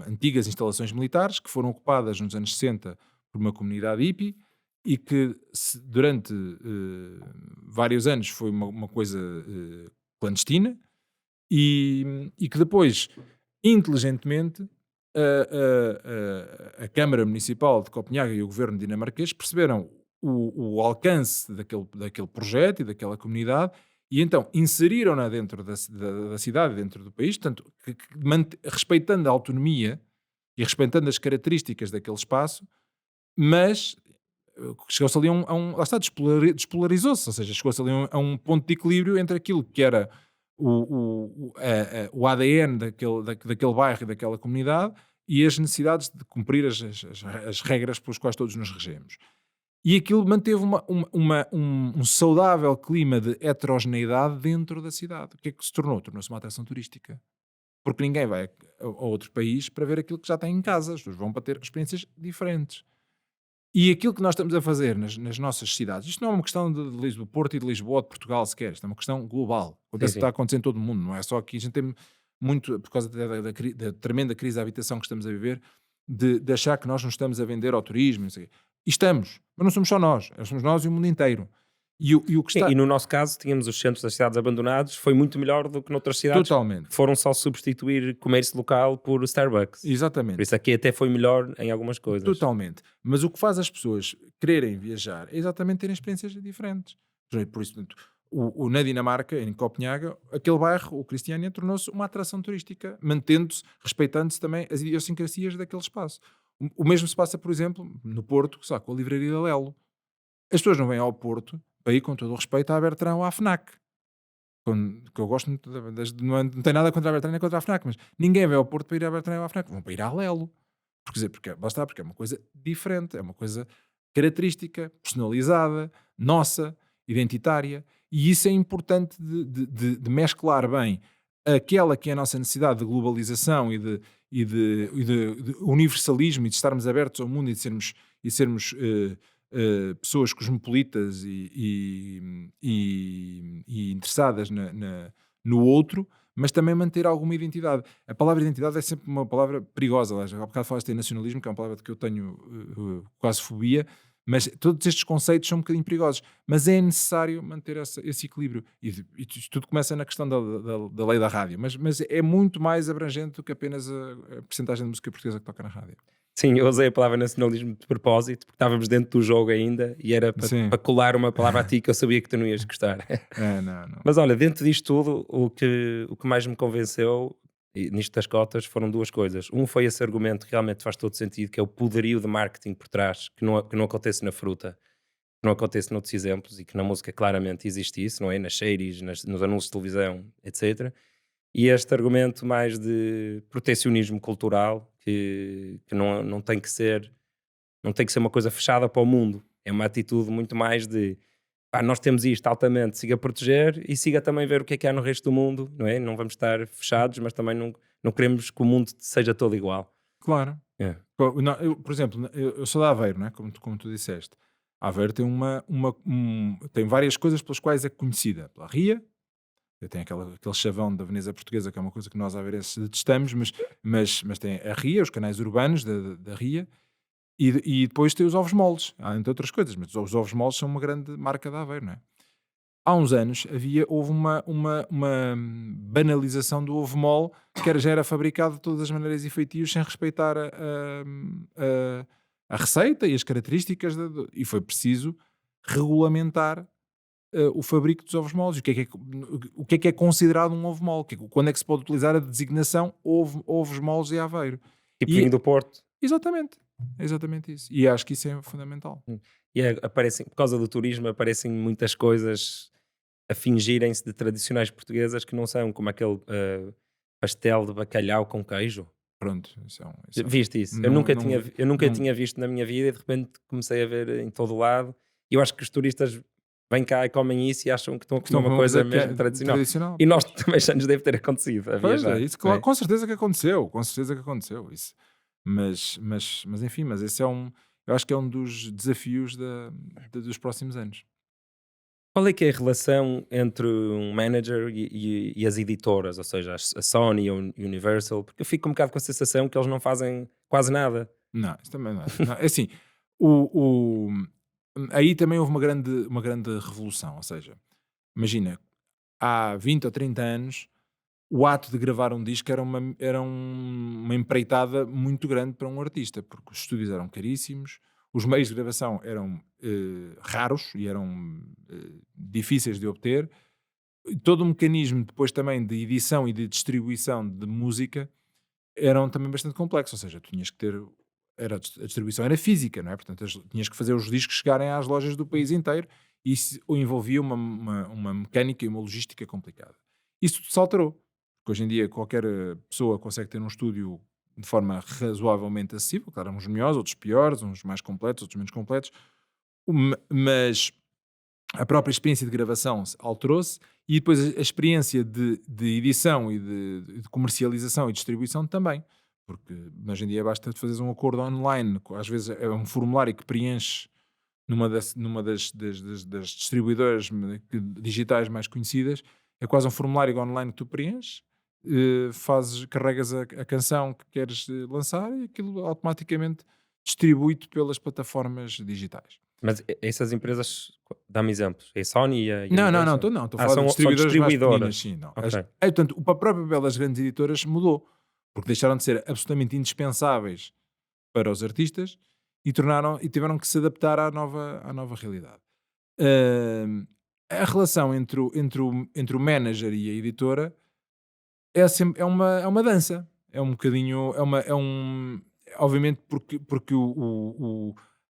antigas instalações militares que foram ocupadas nos anos 60 por uma comunidade hippie e que durante vários anos foi uma coisa clandestina e que depois, inteligentemente, a Câmara Municipal de Copenhaga e o governo dinamarquês perceberam o alcance daquele projeto e daquela comunidade e então inseriram-na dentro da cidade, dentro do país, portanto, respeitando a autonomia e respeitando as características daquele espaço, mas chegou-se ali lá está, despolarizou-se, ou seja, chegou-se ali a um ponto de equilíbrio entre aquilo que era o ADN daquele bairro e daquela comunidade e as necessidades de cumprir as regras pelas quais todos nos regemos. E aquilo manteve um saudável clima de heterogeneidade dentro da cidade. O que é que se tornou? Tornou-se uma atração turística. Porque ninguém vai a outro país para ver aquilo que já tem em casa. As pessoas vão para ter experiências diferentes. E aquilo que nós estamos a fazer nas nossas cidades, isto não é uma questão de Lisboa, Porto e de Lisboa, de Portugal sequer, isto é uma questão global. Sim, Está a sim. acontecer em todo o mundo, não é só aqui. A gente tem muito, por causa da tremenda crise da habitação que estamos a viver, de achar que nós não estamos a vender ao turismo. Não sei o quê. E estamos, mas não somos só nós, somos nós e o mundo inteiro. E o que Sim, está e no nosso caso, tínhamos os centros das cidades abandonados, foi muito melhor do que noutras cidades que totalmente, foram só substituir comércio local por Starbucks. Por isso exatamente, aqui até foi melhor em algumas coisas. totalmente. Mas o que faz as pessoas quererem viajar é exatamente terem experiências diferentes. Por isso, portanto, na Dinamarca, em Copenhaga, aquele bairro, o Cristiania, tornou-se uma atração turística, mantendo-se, respeitando-se também as idiosincrasias daquele espaço. O mesmo se passa, por exemplo, no Porto, sabe, com a livraria da Lelo. As pessoas não vêm ao Porto para ir, com todo o respeito, à Bertrand ou à FNAC. Que eu gosto muito, não tem nada contra a Bertrand nem contra a FNAC, mas ninguém vem ao Porto para ir à Bertrand ou à FNAC, vão para ir à Lelo. Porque é uma coisa diferente, é uma coisa característica, personalizada, nossa, identitária, e isso é importante de mesclar bem aquela que é a nossa necessidade de globalização e de universalismo e de estarmos abertos ao mundo e sermos pessoas cosmopolitas e interessadas no outro, mas também manter alguma identidade. A palavra identidade é sempre uma palavra perigosa. Aliás, há bocado falaste em nacionalismo, que é uma palavra de que eu tenho quase fobia, mas todos estes conceitos são um bocadinho perigosos. Mas é necessário manter esse equilíbrio. E isto tudo começa na questão da lei da rádio, mas é muito mais abrangente do que apenas a percentagem de música portuguesa que toca na rádio. Sim, eu usei a palavra nacionalismo de propósito, porque estávamos dentro do jogo ainda e era Sim. para colar uma palavra a ti que eu sabia que tu não ias gostar. Não, não. Mas olha, dentro disto tudo, o que mais me convenceu nisto das cotas foram duas coisas. Um foi esse argumento que realmente faz todo sentido, que é o poderio de marketing por trás, que não acontece na fruta, que não acontece noutros exemplos e que na música claramente existe isso, não é? Nas séries, nos anúncios de televisão, etc. E este argumento mais de protecionismo cultural, que não tem que ser uma coisa fechada para o mundo. É uma atitude muito mais de pá, nós temos isto altamente, siga a proteger e siga também ver o que é que há no resto do mundo, não é? Não vamos estar fechados, mas também não queremos que o mundo seja todo igual. Claro. É. Por exemplo, eu sou de Aveiro, não é? Como tu disseste. Aveiro tem várias coisas pelas quais é conhecida. Pela Ria, tem aquele chavão da Veneza Portuguesa, que é uma coisa que nós aveirenses detestamos, mas tem a Ria, os canais urbanos da Ria, e depois tem os ovos moles, entre outras coisas, mas os ovos moles são uma grande marca da Aveiro, não é? Há uns anos houve uma banalização do ovo mole, que já era fabricado de todas as maneiras e feitios sem respeitar a receita e as características, e foi preciso regulamentar o fabrico dos ovos moles. O que é considerado um ovo mole? Quando é que se pode utilizar a designação ovos moles de Aveiro? Tipo vinho E, do Porto. exatamente, é exatamente isso. E acho que isso é fundamental. E aparecem, por causa do turismo, aparecem muitas coisas a fingirem-se de tradicionais portuguesas que não são, como aquele Pastel de bacalhau com queijo. Pronto, Viste isso? Eu não, nunca não, tinha, eu nunca não tinha visto na minha vida e de repente comecei a ver em todo o lado. E eu acho que os turistas vêm cá e comem isso e acham que estão a comer estão a uma comer uma coisa coisa que mesmo é tradicional. tradicional. E nós Pois, também já nos deve ter acontecido a pois é viajar, isso, não é? com certeza que aconteceu, com certeza que aconteceu isso. Mas enfim, mas esse eu acho que é um dos desafios dos próximos anos. Qual é que é a relação entre um manager e as editoras, ou seja, a Sony e a Universal? Porque eu fico um bocado com a sensação que eles não fazem quase nada. Não, isso também não é. Não, é assim, o, o- aí também houve uma grande revolução. Ou seja, imagina, há 20 ou 30 anos, o ato de gravar um disco era uma empreitada muito grande para um artista, porque os estúdios eram caríssimos, os meios de gravação eram raros e eram difíceis de obter. E todo o mecanismo depois também de edição e de distribuição de música eram também bastante complexos, ou seja, tu tinhas que ter a distribuição era física, não é? Portanto, tinhas que fazer os discos chegarem às lojas do país inteiro e isso envolvia uma mecânica e uma logística complicada. Isso tudo se alterou, porque hoje em dia qualquer pessoa consegue ter um estúdio de forma razoavelmente acessível, claro, uns melhores, outros piores, uns mais completos, outros menos completos, mas a própria experiência de gravação alterou-se e depois a experiência de edição e de comercialização e distribuição também. Porque hoje em dia basta fazeres um acordo online, às vezes é um formulário que preenches numa das distribuidoras digitais mais conhecidas, é quase um formulário online que tu preenches, carregas a canção que queres lançar e aquilo automaticamente distribui-te pelas plataformas digitais. Mas essas empresas, dá-me exemplos. É a Sony e a Não, não, Universal? não, estou a Ah, falar de são distribuidoras mais pequeninas, distribuidoras. sim, não. Ok. Portanto, o próprio papel das grandes editoras mudou, porque deixaram de ser absolutamente indispensáveis para os artistas e tiveram que se adaptar à nova realidade. Hum, a relação entre o manager e a editora é uma dança, é um bocadinho, obviamente porque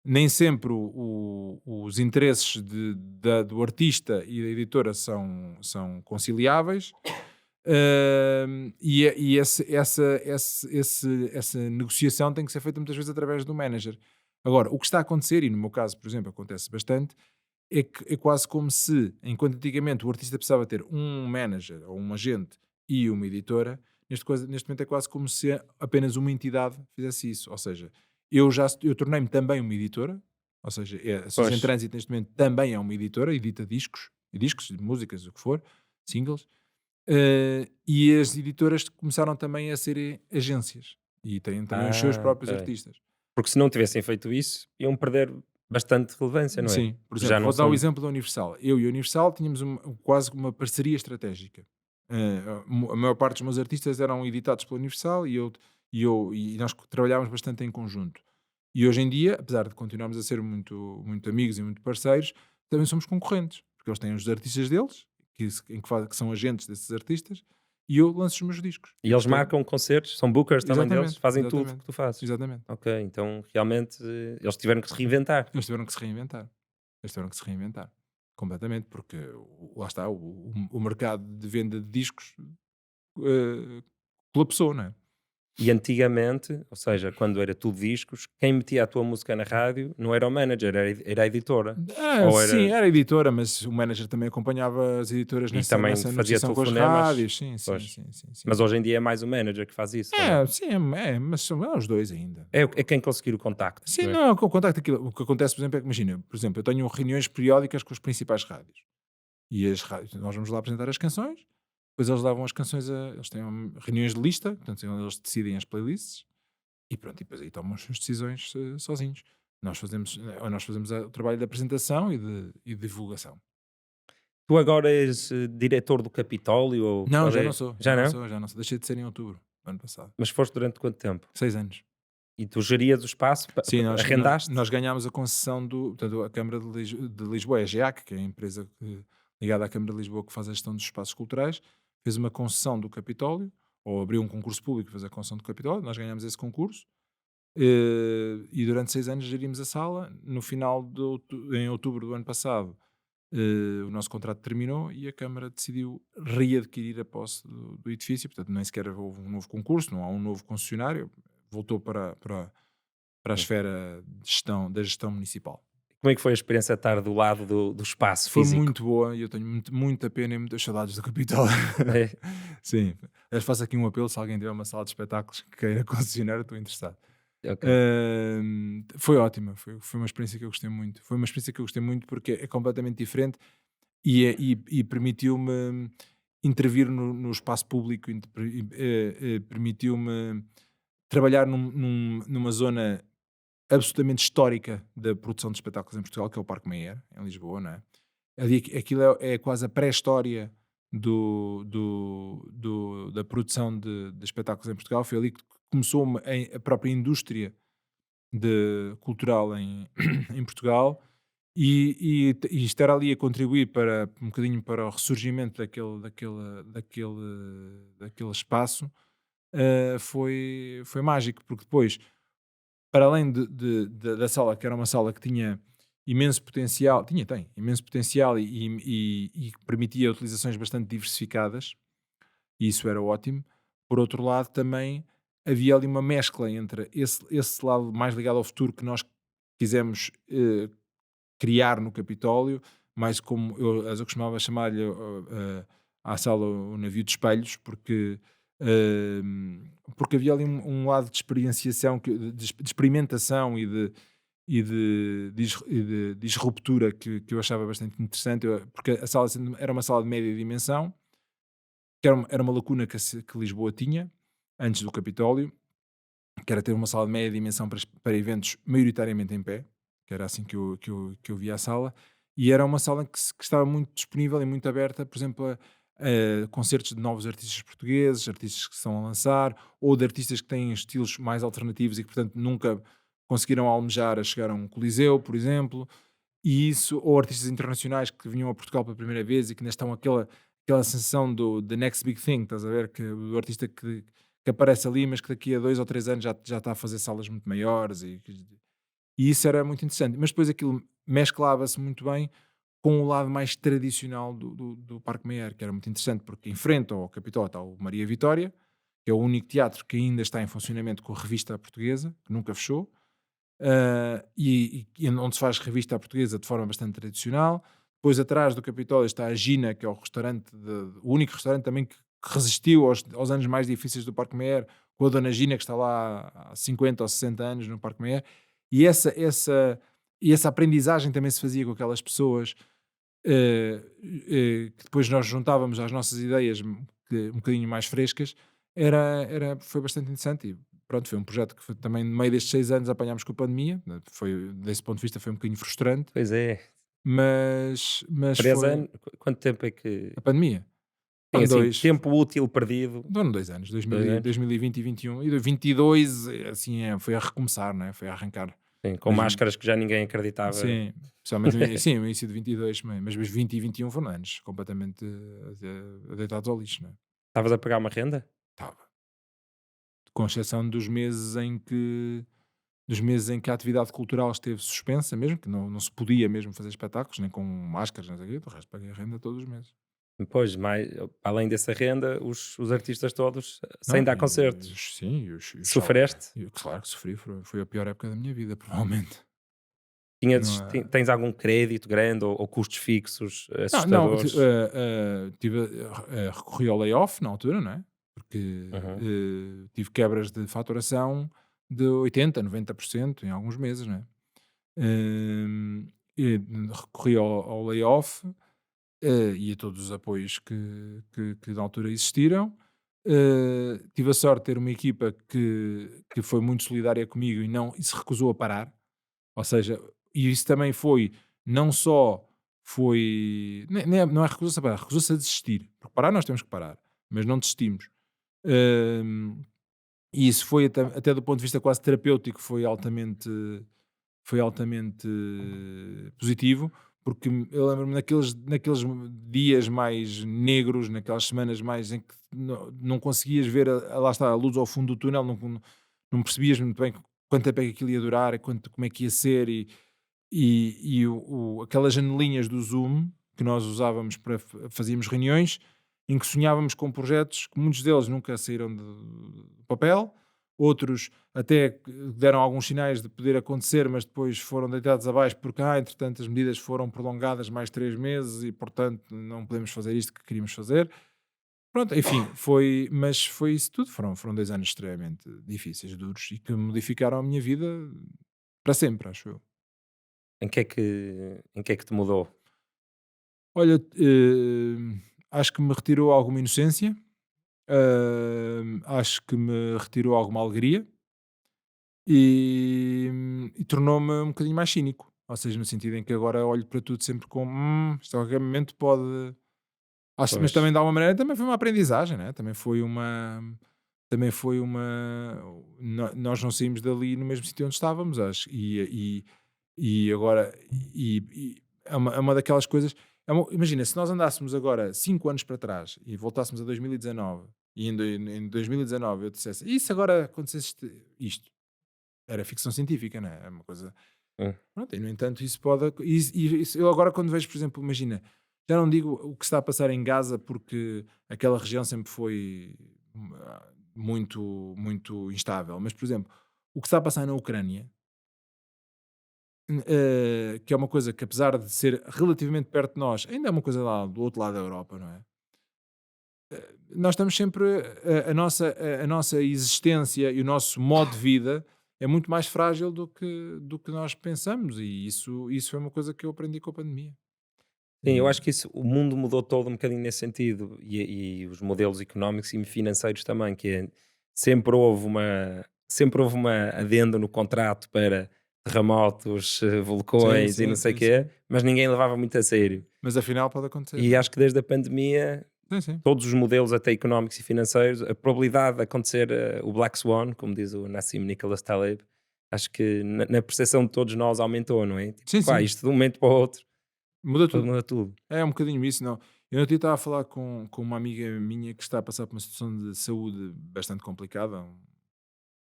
nem sempre os interesses do artista e da editora são conciliáveis. Essa negociação tem que ser feita muitas vezes através do manager. Agora, o que está a acontecer, e no meu caso, por exemplo, acontece bastante, é quase como se, enquanto antigamente o artista precisava ter um manager ou um agente e uma editora, neste momento é quase como se apenas uma entidade fizesse isso. Ou seja, eu tornei-me também uma editora, ou seja, a Associação Pois. em Trânsito neste momento também é uma editora, edita discos, músicas, o que for, singles, e as editoras começaram também a ser agências e têm também os seus próprios Ok. artistas. Porque se não tivessem feito isso, iam perder bastante relevância, não é? Sim, por Já exemplo, não vou dar o são. exemplo da Universal. Eu e a Universal tínhamos quase uma parceria estratégica. A maior parte dos meus artistas eram editados pela Universal e nós trabalhávamos bastante em conjunto. E hoje em dia, apesar de continuarmos a ser muito, muito amigos e muito parceiros, também somos concorrentes, porque eles têm os artistas deles, que são agentes desses artistas, e eu lanço os meus discos. E eles marcam concertos, são bookers também deles, Exatamente, fazem tudo o que exatamente, tu fazes. exatamente. Ok, então realmente eles tiveram que se reinventar. Eles tiveram que se reinventar. Completamente, porque lá está, o mercado de venda de discos eh, colapsou, não é? E antigamente, ou seja, quando era tudo discos, quem metia a tua música na rádio não era o manager, era a editora. Ou Sim, era. era editora, mas o manager também acompanhava as editoras E nessa, também nessa fazia negociação com as telefonemas. rádios. Sim, sim, Pois. sim, sim, sim. Mas hoje em dia é mais o manager que faz isso, ou não? Sim, mas são os dois ainda. É quem conseguir o contacto, Sim, não é? não, o contacto aquilo. O que acontece, por exemplo, é que imagina, por exemplo, eu tenho reuniões periódicas com as principais rádios. E as rádios, nós vamos lá apresentar as canções, depois eles levam as canções eles têm reuniões de lista, portanto, eles decidem as playlists e pronto, e depois aí tomam as suas decisões sozinhos. Nós fazemos o trabalho de apresentação e de divulgação. Tu agora és diretor do Capitólio ou Não, qual já não é? sou, já Já não não? sou, já não sou. Deixei de ser em outubro do ano passado. Mas foste durante quanto tempo? 6 anos. E tu gerias o espaço? Sim, Arrendaste? nós ganhámos a concessão portanto, a Câmara de Lisboa, é a GEAC, que é a empresa ligada à Câmara de Lisboa que faz a gestão dos espaços culturais, fez uma concessão do Capitólio, ou abriu um concurso público para fazer a concessão do Capitólio, nós ganhámos esse concurso, e durante 6 anos gerimos a sala. No final em outubro do ano passado, o nosso contrato terminou e a Câmara decidiu readquirir a posse do edifício, portanto nem sequer houve um novo concurso, não há um novo concessionário, voltou para a esfera da gestão municipal. Como é que foi a experiência de estar do lado do espaço Foi físico? muito boa e eu tenho muita pena e muitas saudades da capital. É, Sim, eu faço aqui um apelo, se alguém tiver uma sala de espetáculos que queira concessionar, eu estou interessado. ok. Foi ótima, foi uma experiência que eu gostei muito. Foi uma experiência que eu gostei muito porque é completamente diferente e permitiu-me intervir no espaço público, permitiu-me trabalhar numa zona absolutamente histórica da produção de espetáculos em Portugal, que é o Parque Mayer, em Lisboa, não é? Ali, aquilo é quase a pré-história da produção de espetáculos em Portugal. Foi ali que começou a própria indústria cultural em Portugal e estar ali a contribuir para um bocadinho para o ressurgimento daquele espaço foi mágico, porque depois, para além da sala, que era uma sala que tinha imenso potencial, tem imenso potencial e que permitia utilizações bastante diversificadas, e isso era ótimo. Por outro lado, também havia ali uma mescla entre esse lado mais ligado ao futuro que nós quisemos criar no Capitólio, mais como eu costumava chamar-lhe à sala o navio de espelhos, porque havia ali um lado de experienciação, de experimentação e de disruptura que eu achava bastante interessante, porque a sala era uma sala de média dimensão, que era uma lacuna que Lisboa tinha antes do Capitólio, que era ter uma sala de média dimensão para eventos maioritariamente em pé, que era assim que eu via a sala, e era uma sala que estava muito disponível e muito aberta, por exemplo, a concertos de novos artistas portugueses, artistas que estão a lançar, ou de artistas que têm estilos mais alternativos e que, portanto, nunca conseguiram almejar a chegar a um coliseu, por exemplo, e isso, ou artistas internacionais que vinham a Portugal pela primeira vez e que ainda estão aquela sensação do The Next Big Thing, estás a ver? Que o artista que aparece ali, mas que daqui a 2 ou 3 anos já está a fazer salas muito maiores e isso era muito interessante. Mas depois aquilo mesclava-se muito bem com o lado mais tradicional do Parque Mayer, que era muito interessante, porque em frente ao Capitólio está o Maria Vitória, que é o único teatro que ainda está em funcionamento com a revista portuguesa, que nunca fechou, e onde se faz revista à portuguesa de forma bastante tradicional. Depois atrás do Capitólio está a Gina, que é o restaurante, o único restaurante também que resistiu aos anos mais difíceis do Parque Mayer, com a Dona Gina que está lá há 50 ou 60 anos no Parque Mayer, e essa aprendizagem também se fazia com aquelas pessoas, que depois nós juntávamos às nossas ideias um bocadinho mais frescas, foi bastante interessante e pronto, foi um projeto que também no meio destes 6 anos apanhámos com a pandemia, né, desse ponto de vista foi um bocadinho frustrante, Pois é, mas 3 foi anos, quanto tempo é que a pandemia. tem Foram assim, 2, tempo útil perdido? foram 2 anos, 2 anos? 2020 e 21, e 22 assim, foi a recomeçar, né, foi a arrancar. Sim, com Mas máscaras que já ninguém acreditava. sim, especialmente sim, o início de 22, mas 20 e 21 foram anos completamente deitados ao lixo, né. Estavas a pagar uma renda? Estava. Com exceção dos meses em que a atividade cultural esteve suspensa mesmo, que não se podia mesmo fazer espetáculos, nem com máscaras, não sei o quê, do resto paguei a renda todos os meses. Pois, mais, além dessa renda, os artistas todos sem Não, dar concertos. sim, e os Sofreste? claro que sofri, foi a pior época da minha vida, provavelmente. Não, Tens algum crédito grande ou custos fixos não, assustadores? recorri ao layoff na altura, não é? Porque Uhum. tive quebras de faturação de 80, 90% em alguns meses, não é? E recorri ao layoff e a todos os apoios que na altura existiram. Tive a sorte de ter uma equipa que foi muito solidária comigo e se recusou a parar. Ou seja, e isso também foi, não só foi, não é recusou-se a parar, recusou-se a desistir. Porque parar nós temos que parar, mas não desistimos. Hum, e isso foi até do ponto de vista quase terapêutico, foi altamente positivo, porque eu lembro-me naqueles dias mais negros, naquelas semanas mais em que não conseguias ver lá está, a luz ao fundo do túnel, não percebias muito bem quanto tempo é que aquilo ia durar, como é que ia ser, e aquelas janelinhas do Zoom, que nós usávamos para fazíamos reuniões em que sonhávamos com projetos que muitos deles nunca saíram de papel, outros até que deram alguns sinais de poder acontecer, mas depois foram deitados abaixo porque, entretanto, as medidas foram prolongadas mais 3 meses e, portanto, não podemos fazer isto que queríamos fazer. Pronto, enfim, mas foi isso tudo. Foram 2 anos extremamente difíceis, duros e que modificaram a minha vida para sempre, acho eu. Em que é que te mudou? Olha, acho que me retirou alguma inocência, acho que me retirou alguma alegria e tornou-me um bocadinho mais cínico. Ou seja, no sentido em que agora olho para tudo sempre como isto a qualquer momento pode. Mas Pois, também de alguma maneira também foi uma aprendizagem, né? Também foi uma. Também foi uma. Nós não saímos dali no mesmo sítio onde estávamos, acho. E agora. É uma daquelas coisas. Imagina, se nós andássemos agora 5 anos para trás e voltássemos a 2019 e em 2019 eu dissesse e se agora acontecesse isto? Era ficção científica, não é? É uma coisa. hum, Pronto, e no entanto, isso pode. Eu agora, quando vejo, por exemplo, imagina, já não digo o que está a passar em Gaza, porque aquela região sempre foi muito, muito instável, mas, por exemplo, o que está a passar na Ucrânia, que é uma coisa que, apesar de ser relativamente perto de nós, ainda é uma coisa lá do outro lado da Europa, não é? Nós estamos sempre. A nossa existência e o nosso modo de vida é muito mais frágil do que nós pensamos, e isso é uma coisa que eu aprendi com a pandemia. sim, eu E acho que o mundo mudou todo um bocadinho nesse sentido e os modelos económicos e financeiros também, que é, sempre houve uma adenda no contrato para terremotos, sim, vulcões e não sim, sei o sim, quê, sim. mas ninguém levava muito a sério. Mas afinal pode acontecer, E não é? acho que desde a pandemia, Sim, sim. todos os modelos, até económicos e financeiros, a probabilidade de acontecer o Black Swan, como diz o Nassim Nicholas Taleb, acho que na percepção de todos nós aumentou, não é? Tipo, Sim, sim. isto de um momento para o outro, Muda tudo. muda tudo. É um bocadinho isso, não. Eu ontem estava a falar com uma amiga minha que está a passar por uma situação de saúde bastante complicada,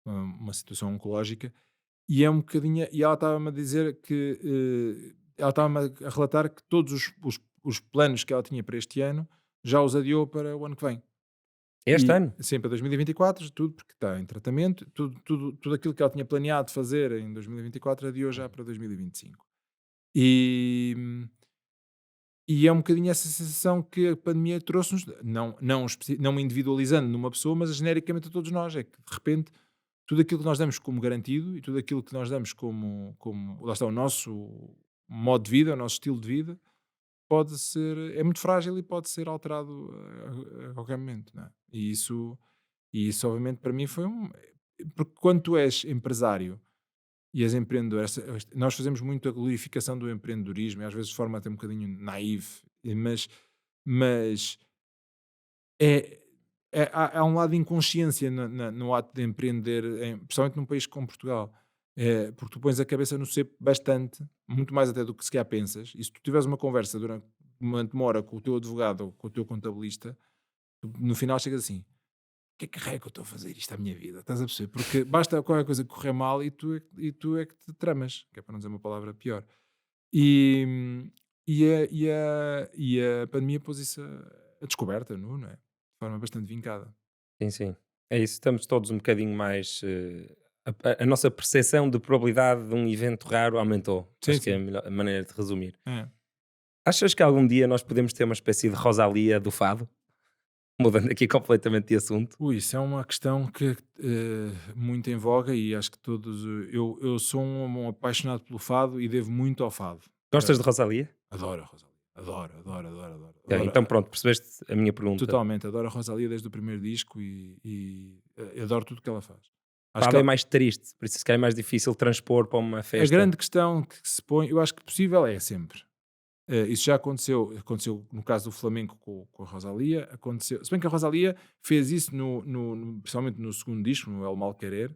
uma situação oncológica, e é um bocadinho. E ela estava-me a dizer que. Ela estava-me a relatar que todos os planos que ela tinha para este ano já os adiou para o ano que vem. Este E ano? sempre a 2024, tudo porque está em tratamento, tudo aquilo que ela tinha planeado fazer em 2024 adiou já para 2025. E, vinte e cinco. E é um bocadinho essa sensação que a pandemia trouxe-nos, não individualizando numa pessoa, mas genericamente a todos nós. É que de repente tudo aquilo que nós damos como garantido e tudo aquilo que nós damos como lá está, o nosso modo de vida, o nosso estilo de vida, é muito frágil e pode ser alterado a qualquer momento. Não é? E isso, obviamente, para mim foi um. Porque quando tu és empresário e és empreendedor, nós fazemos muito a glorificação do empreendedorismo, e às vezes de forma até um bocadinho naive, mas é, há um lado de inconsciência no ato de empreender, principalmente num país como Portugal. Porque tu pões a cabeça no cepo bastante, muito mais até do que sequer pensas. E se tu tiveres uma conversa durante uma hora com o teu advogado ou com o teu contabilista, no final chegas assim: que é que raio que eu estou a fazer isto à minha vida? Estás a perceber? Porque basta qualquer coisa correr mal e tu é que te tramas, que é para não dizer uma palavra pior. E, e a pandemia pôs isso a descoberta, não é? De forma bastante vincada. Sim, sim. É isso, estamos todos um bocadinho mais. A nossa percepção de probabilidade de um evento raro aumentou. Sim, Acho que é a sim. melhor a maneira de resumir. É. Achas que algum dia nós podemos ter uma espécie de Rosalia do fado? Mudando aqui completamente de assunto. Ui, isso é uma questão que muito em voga e acho que todos. Eu sou um apaixonado pelo fado e devo muito ao fado. Gostas Eh, de Rosalia? Adoro a Rosalia. Adoro, adoro, adoro, adoro. Ok, então Adoro. pronto, percebeste a minha pergunta. Totalmente, adoro a Rosalía desde o primeiro disco e adoro tudo que ela faz. Acho que Fado é mais triste, por isso se calhar é mais difícil transpor para uma a festa. grande questão que se põe, eu acho que possível é sempre. Isso já aconteceu no caso do flamenco com a Rosalía, aconteceu, se bem que a Rosalía fez isso principalmente no segundo disco, no El Mal Querer,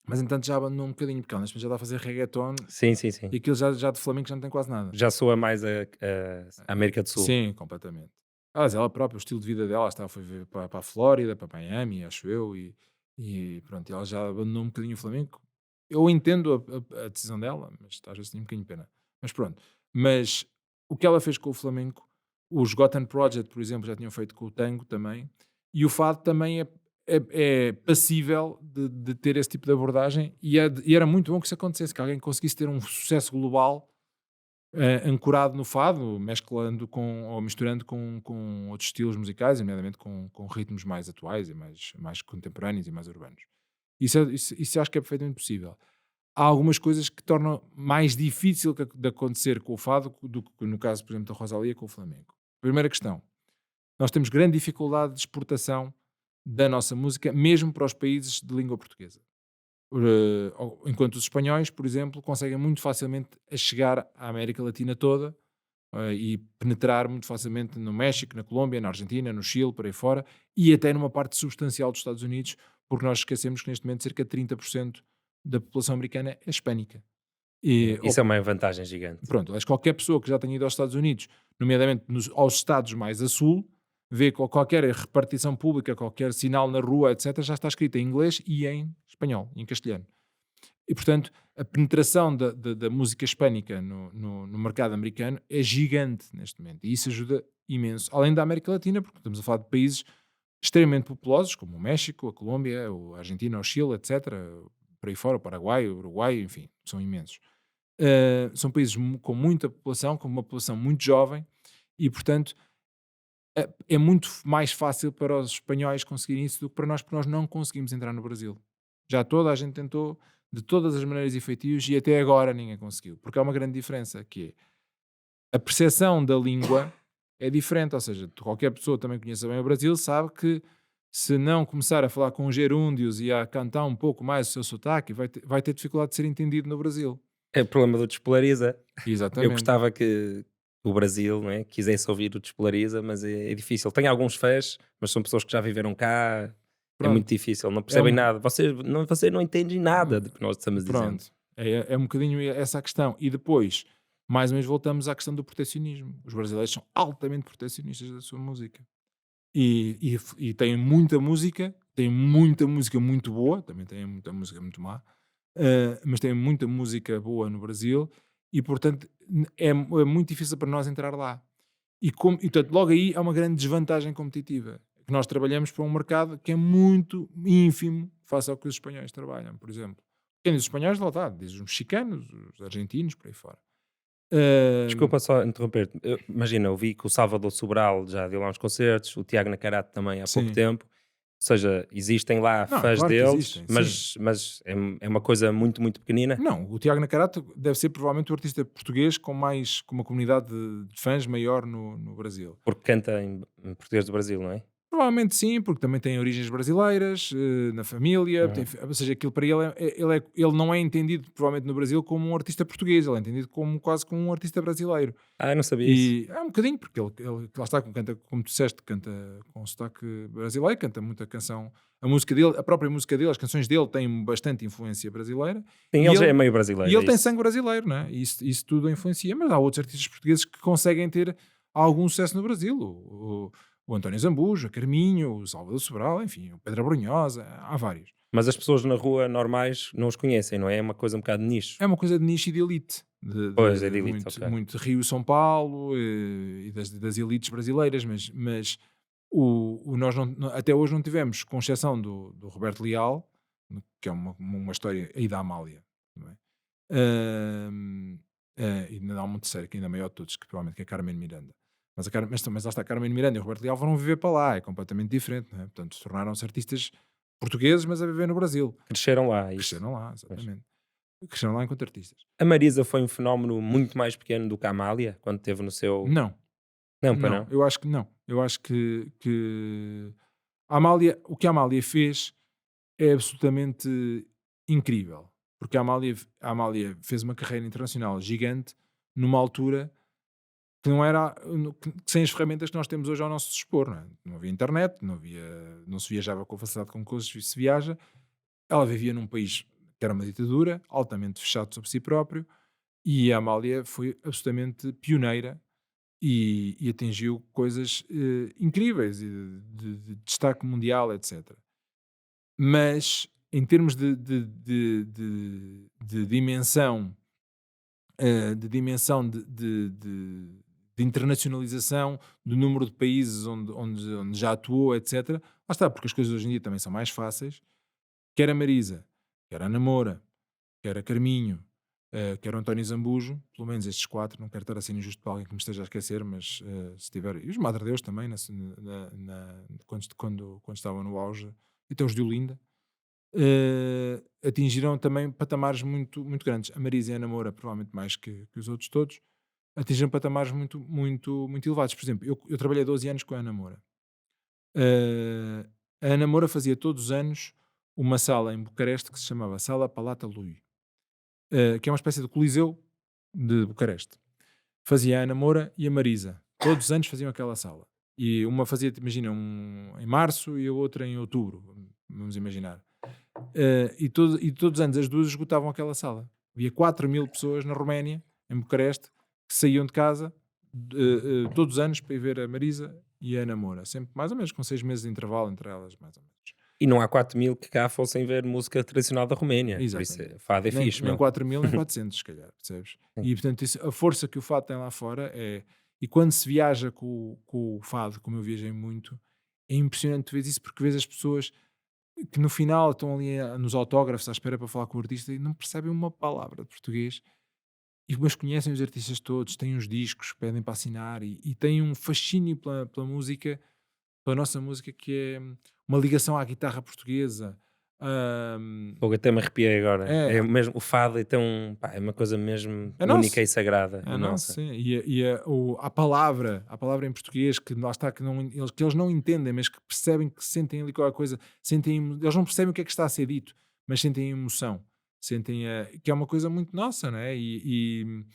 mas entanto já abandonou um bocadinho, porque ela neste momento já está a fazer reggaeton Sim, sim, sim. e aquilo já de flamenco já não tem quase nada. Já soa mais a América do Sul. Sim, completamente. Aliás, ela própria, o estilo de vida dela, está, foi ver para a Flórida, para Miami, acho eu, e pronto, ela já abandonou um bocadinho o Flamengo. Eu entendo a decisão dela, mas às vezes tenho um bocadinho de pena. Mas pronto. Mas o que ela fez com o flamenco, os Gotham Project, por exemplo, já tinham feito com o tango também, e o fado também é passível de ter esse tipo de abordagem, e era muito bom que isso acontecesse, que alguém conseguisse ter um sucesso global ancorado no fado, mesclando ou misturando com outros estilos musicais, nomeadamente com ritmos mais atuais e mais contemporâneos e mais urbanos. Isso acho que é perfeitamente possível. Há algumas coisas que tornam mais difícil de acontecer com o fado do que no caso, por exemplo, da Rosalía com o flamenco. Primeira questão, nós temos grande dificuldade de exportação da nossa música, mesmo para os países de língua portuguesa. Enquanto os espanhóis, por exemplo, conseguem muito facilmente a chegar à América Latina toda e penetrar muito facilmente no México, na Colômbia, na Argentina, no Chile, por aí fora, e até numa parte substancial dos Estados Unidos, porque nós esquecemos que neste momento cerca de 30% da população americana é hispânica. Isso é uma vantagem gigante. Pronto, acho que qualquer pessoa que já tenha ido aos Estados Unidos, nomeadamente aos estados mais a sul, vê que qualquer repartição pública, qualquer sinal na rua, etc., já está escrito em inglês e em espanhol, em castelhano. E, portanto, a penetração da música hispânica no mercado americano é gigante neste momento. E isso ajuda imenso. Além da América Latina, porque estamos a falar de países extremamente populosos, como o México, a Colômbia, a Argentina, o Chile, etc., por aí fora, o Paraguai, o Uruguai, enfim, são imensos. São países com muita população, com uma população muito jovem, e, portanto, é muito mais fácil para os espanhóis conseguirem isso do que para nós, porque nós não conseguimos entrar no Brasil. Já toda a gente tentou, de todas as maneiras e feitios, e até agora ninguém conseguiu. Porque há uma grande diferença, que é a percepção da língua é diferente. Ou seja, qualquer pessoa que também conheça bem o Brasil sabe que se não começar a falar com gerúndios e a cantar um pouco mais o seu sotaque, vai ter dificuldade de ser entendido no Brasil. É o problema do Despolariza. Eu Exatamente. gostava que o Brasil, não é, quisesse ouvir o Despolariza, mas é difícil. Tem alguns fãs, mas são pessoas que já viveram cá. É Pronto. muito difícil, não percebem nada. Vocês não entendem nada do que nós estamos dizendo. Pronto. É um bocadinho essa a questão. E depois, mais ou menos, voltamos à questão do protecionismo. Os brasileiros são altamente protecionistas da sua música. E têm muita música muito boa, também têm muita música muito má, mas têm muita música boa no Brasil e, portanto, é muito difícil para nós entrar lá. E, portanto, logo aí há uma grande desvantagem competitiva. Que nós trabalhamos para um mercado que é muito ínfimo face ao que os espanhóis trabalham, por exemplo. Quem diz os espanhóis, lá está, diz os mexicanos, os argentinos, por aí fora. Desculpa só interromper-te. Imagina, eu vi que o Salvador Sobral já deu lá uns concertos, o Tiago Nacarato também há pouco Sim. tempo. Ou seja, existem lá Não, fãs claro que deles, existem, mas é uma coisa muito, muito pequenina. Não, o Tiago Nacarato deve ser provavelmente o artista português com uma comunidade de fãs maior no Brasil. Porque canta em português do Brasil, não é? Provavelmente sim, porque também tem origens brasileiras, na família, ou seja, aquilo para ele, ele não é entendido provavelmente no Brasil como um artista português, ele é entendido quase como um artista brasileiro. Ah, eu não sabia isso. E é um bocadinho, porque ele lá está, canta, como tu disseste, canta com sotaque brasileiro, canta muita canção, a música dele, a própria música dele, as canções dele têm bastante influência brasileira. Sim, E ele já é meio brasileiro. E ele é tem isso. sangue brasileiro, né? Isso tudo influencia, mas há outros artistas portugueses que conseguem ter algum sucesso no Brasil. O António Zambujo, a Carminho, o Salvador Sobral, enfim, o Pedro Abrunhosa, há vários. Mas as pessoas na rua normais não os conhecem, não é? É uma coisa um bocado de nicho. É uma coisa de nicho e de elite. Pois, é de elite, muito, ok. muito Rio-São Paulo e das elites brasileiras, mas nós até hoje não tivemos, com exceção do Roberto Leal, que é uma história aí da Amália, não é? E ainda há uma terceira, que ainda é maior de todos, que provavelmente que é a Carmen Miranda. Mas lá está, a Carmen Miranda e o Roberto Leal foram viver para lá, é completamente diferente, não é? Portanto, tornaram-se artistas portugueses, mas a viver no Brasil. Cresceram lá. Isso. Cresceram lá, exatamente. Cresceram lá enquanto artistas. A Marisa foi um fenómeno muito mais pequeno do que a Amália, quando esteve no seu... Não. Não, para não. Eu acho que não. Eu acho que a Amália, o que a Amália fez é absolutamente incrível. Porque a Amália fez uma carreira internacional gigante numa altura que não era sem as ferramentas que nós temos hoje ao nosso dispor. Não é? Não havia internet, não se viajava com a facilidade com que hoje se viaja. Ela vivia num país que era uma ditadura, altamente fechado sobre si próprio, e a Amália foi absolutamente pioneira e atingiu coisas incríveis, de destaque mundial, etc. Mas, em termos de dimensão, de de internacionalização, do número de países onde já atuou, etc. Lá está, porque as coisas hoje em dia também são mais fáceis. Quer a Marisa, quer a Ana Moura, quer a Carminho, quer o António Zambujo, pelo menos estes 4, não quero estar assim injusto para alguém que me esteja a esquecer, mas se tiver, e os Madre Deus também, quando estavam no auge, e até os de Olinda, atingiram também patamares muito, muito grandes. A Marisa e a Ana Moura, provavelmente mais que os outros todos, atingiram patamares muito, muito, muito elevados. Por exemplo, eu trabalhei 12 anos com a Ana Moura. A Ana Moura fazia todos os anos uma sala em Bucareste que se chamava Sala Palata Lui, que é uma espécie de coliseu de Bucareste. Fazia a Ana Moura e a Marisa. Todos os anos faziam aquela sala. E uma fazia, imagina, em março e a outra em outubro, vamos imaginar. E todos os anos as duas esgotavam aquela sala. Havia 4.000 pessoas na Roménia, em Bucareste, que saíam de casa todos os anos para ir ver a Marisa e a Ana Moura. Sempre mais ou menos com 6 meses de intervalo entre elas, mais ou menos. E não há 4.000 que cá fossem ver música tradicional da Roménia. Por isso, Exatamente. fado é fixe, Nem meu. 4.000, nem 400, se calhar, percebes? E portanto, a força que o fado tem lá fora é. E quando se viaja com o fado, como eu viajei muito, é impressionante ver isso, porque vês as pessoas que no final estão ali nos autógrafos à espera para falar com o artista e não percebem uma palavra de português, mas conhecem os artistas todos, têm os discos, pedem para assinar e têm um fascínio pela música, pela nossa música, que é uma ligação à guitarra portuguesa. Fogo, até me arrepiei agora. É, É mesmo, o fado é tão, pá, é uma coisa mesmo é única nosso. e sagrada. É E nosso, nossa. sim. A palavra em português que lá está, que eles não entendem, mas que percebem, que sentem ali qualquer coisa, eles não percebem o que é que está a ser dito, mas sentem emoção, sentem que é uma coisa muito nossa, não é? E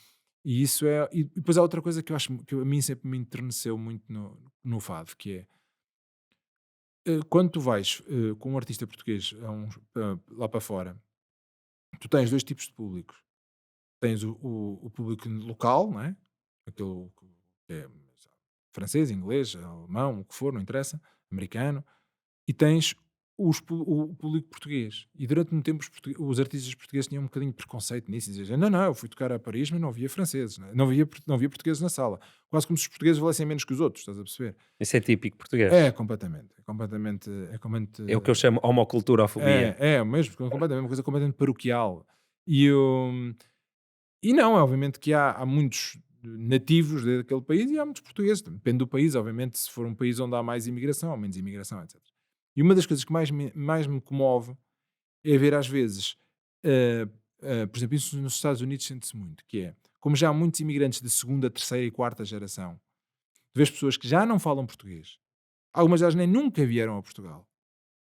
isso é. E depois há outra coisa que eu acho que a mim sempre me enterneceu muito no fado, que é quando tu vais com um artista português lá para fora, tu tens dois tipos de públicos. Tens o público local, não é? Aquele que é francês, inglês, alemão, o que for, não interessa, americano, e tens o público português. E durante muito tempo os artistas portugueses tinham um bocadinho de preconceito nisso, e diziam, não, eu fui tocar a Paris, mas não havia franceses, não havia portugueses na sala. Quase como se os portugueses valessem menos que os outros, estás a perceber? Isso é típico português. É, completamente. É o que eu chamo homoculturofobia. É mesmo, completamente, uma coisa completamente paroquial. E E não, obviamente que há muitos nativos daquele país e há muitos portugueses. Depende do país, obviamente, se for um país onde há mais imigração ou menos imigração, etc. E uma das coisas que mais me comove é ver às vezes, por exemplo, isso nos Estados Unidos sente-se muito, que é, como já há muitos imigrantes de segunda, terceira e quarta geração, tu vês pessoas que já não falam português, algumas delas nem nunca vieram a Portugal,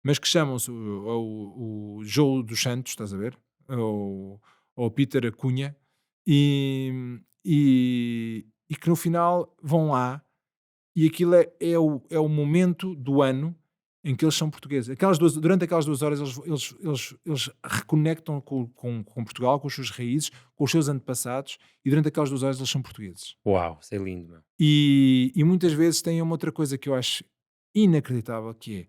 mas que chamam-se o Joe dos Santos, estás a ver? Ou o Peter Acunha, e que no final vão lá e aquilo é o momento do ano em que eles são portugueses. Durante aquelas 2 horas eles reconectam com Portugal, com as suas raízes, com os seus antepassados, e durante aquelas 2 horas eles são portugueses. Uau, isso é lindo, meu. E muitas vezes têm uma outra coisa que eu acho inacreditável, que é,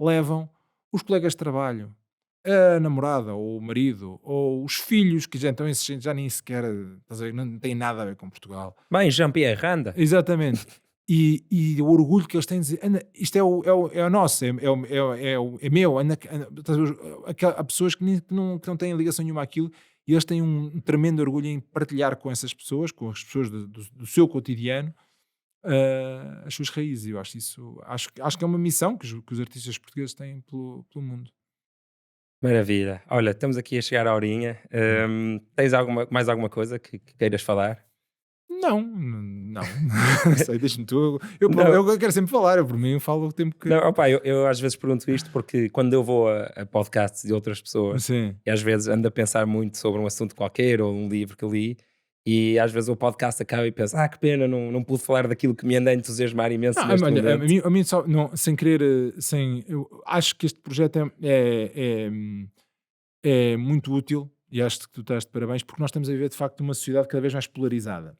levam os colegas de trabalho, a namorada ou o marido, ou os filhos, que já então esses já nem sequer, estás a ver, não tem nada a ver com Portugal. Bem, Jean-Pierre Randa. Exatamente. E o orgulho que eles têm de dizer, "Anda, isto é o nosso, é meu, estás a ver, há pessoas que não têm ligação nenhuma àquilo, e eles têm um tremendo orgulho em partilhar com essas pessoas, com as pessoas do seu cotidiano, as suas raízes. Eu acho isso, acho que é uma missão que os artistas portugueses têm pelo mundo. Maravilha. Olha, estamos aqui a chegar à horinha. Tens mais alguma coisa que queiras falar? Não sei, deixa-me tu. Não. Eu quero sempre falar, eu por mim falo o tempo que. Não, opa, eu às vezes pergunto isto porque quando eu vou a podcasts de outras pessoas Sim. e às vezes ando a pensar muito sobre um assunto qualquer ou um livro que li, e às vezes o podcast acaba e penso, que pena, não pude falar daquilo que me anda a entusiasmar imenso Não, neste olha, momento. a mim só, não, sem querer, eu acho que este projeto é muito útil, e acho que tu estás de parabéns, porque nós estamos a viver de facto uma sociedade cada vez mais polarizada.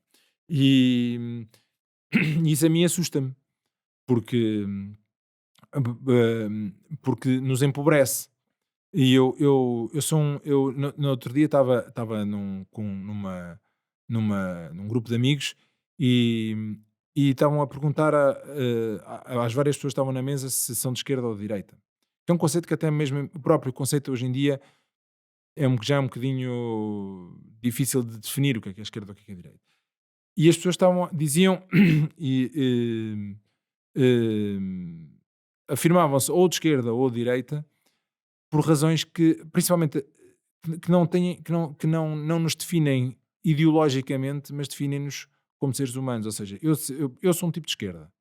E isso a mim assusta-me, porque, porque nos empobrece. E eu sou no outro dia estava num grupo de amigos, e e estavam a perguntar às várias pessoas que estavam na mesa se são de esquerda ou de direita. Que é um conceito que até mesmo o próprio conceito hoje em dia já é um bocadinho difícil de definir o que é esquerda ou o que é direita. E as pessoas diziam e afirmavam-se ou de esquerda ou de direita por razões que, principalmente, que não têm, não nos definem ideologicamente, mas definem-nos como seres humanos. Ou seja, eu sou um tipo de esquerda,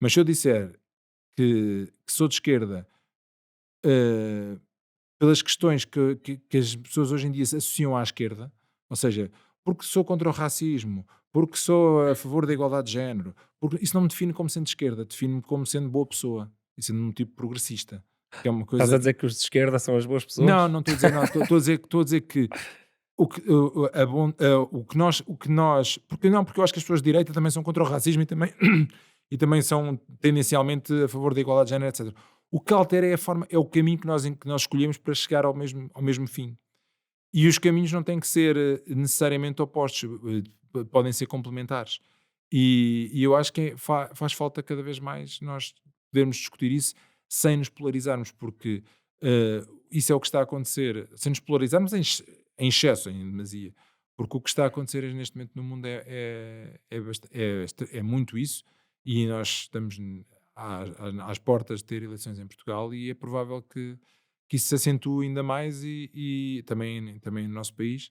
mas se eu disser que sou de esquerda eh, pelas questões que as pessoas hoje em dia se associam à esquerda, ou seja, porque sou contra o racismo, porque sou a favor da igualdade de género, porque isso não me define como sendo de esquerda, define-me como sendo boa pessoa e sendo um tipo progressista, que é uma Estás a coisa. dizer que os de esquerda são as boas Não, pessoas? não estou a dizer nada, estou a dizer que o que nós, porque não, porque eu acho que as pessoas de direita também são contra o racismo e também, e também são tendencialmente a favor da igualdade de género, etc. O que altera é a forma, é o caminho que nós escolhemos para chegar ao mesmo fim. E os caminhos não têm que ser necessariamente opostos, podem ser complementares. E eu acho que faz falta cada vez mais nós podermos discutir isso sem nos polarizarmos, porque isso é o que está a acontecer, sem nos polarizarmos em excesso, em demasia. Porque o que está a acontecer neste momento no mundo é muito isso, e nós estamos às portas de ter eleições em Portugal, e é provável que isso se acentue ainda mais e também no nosso país.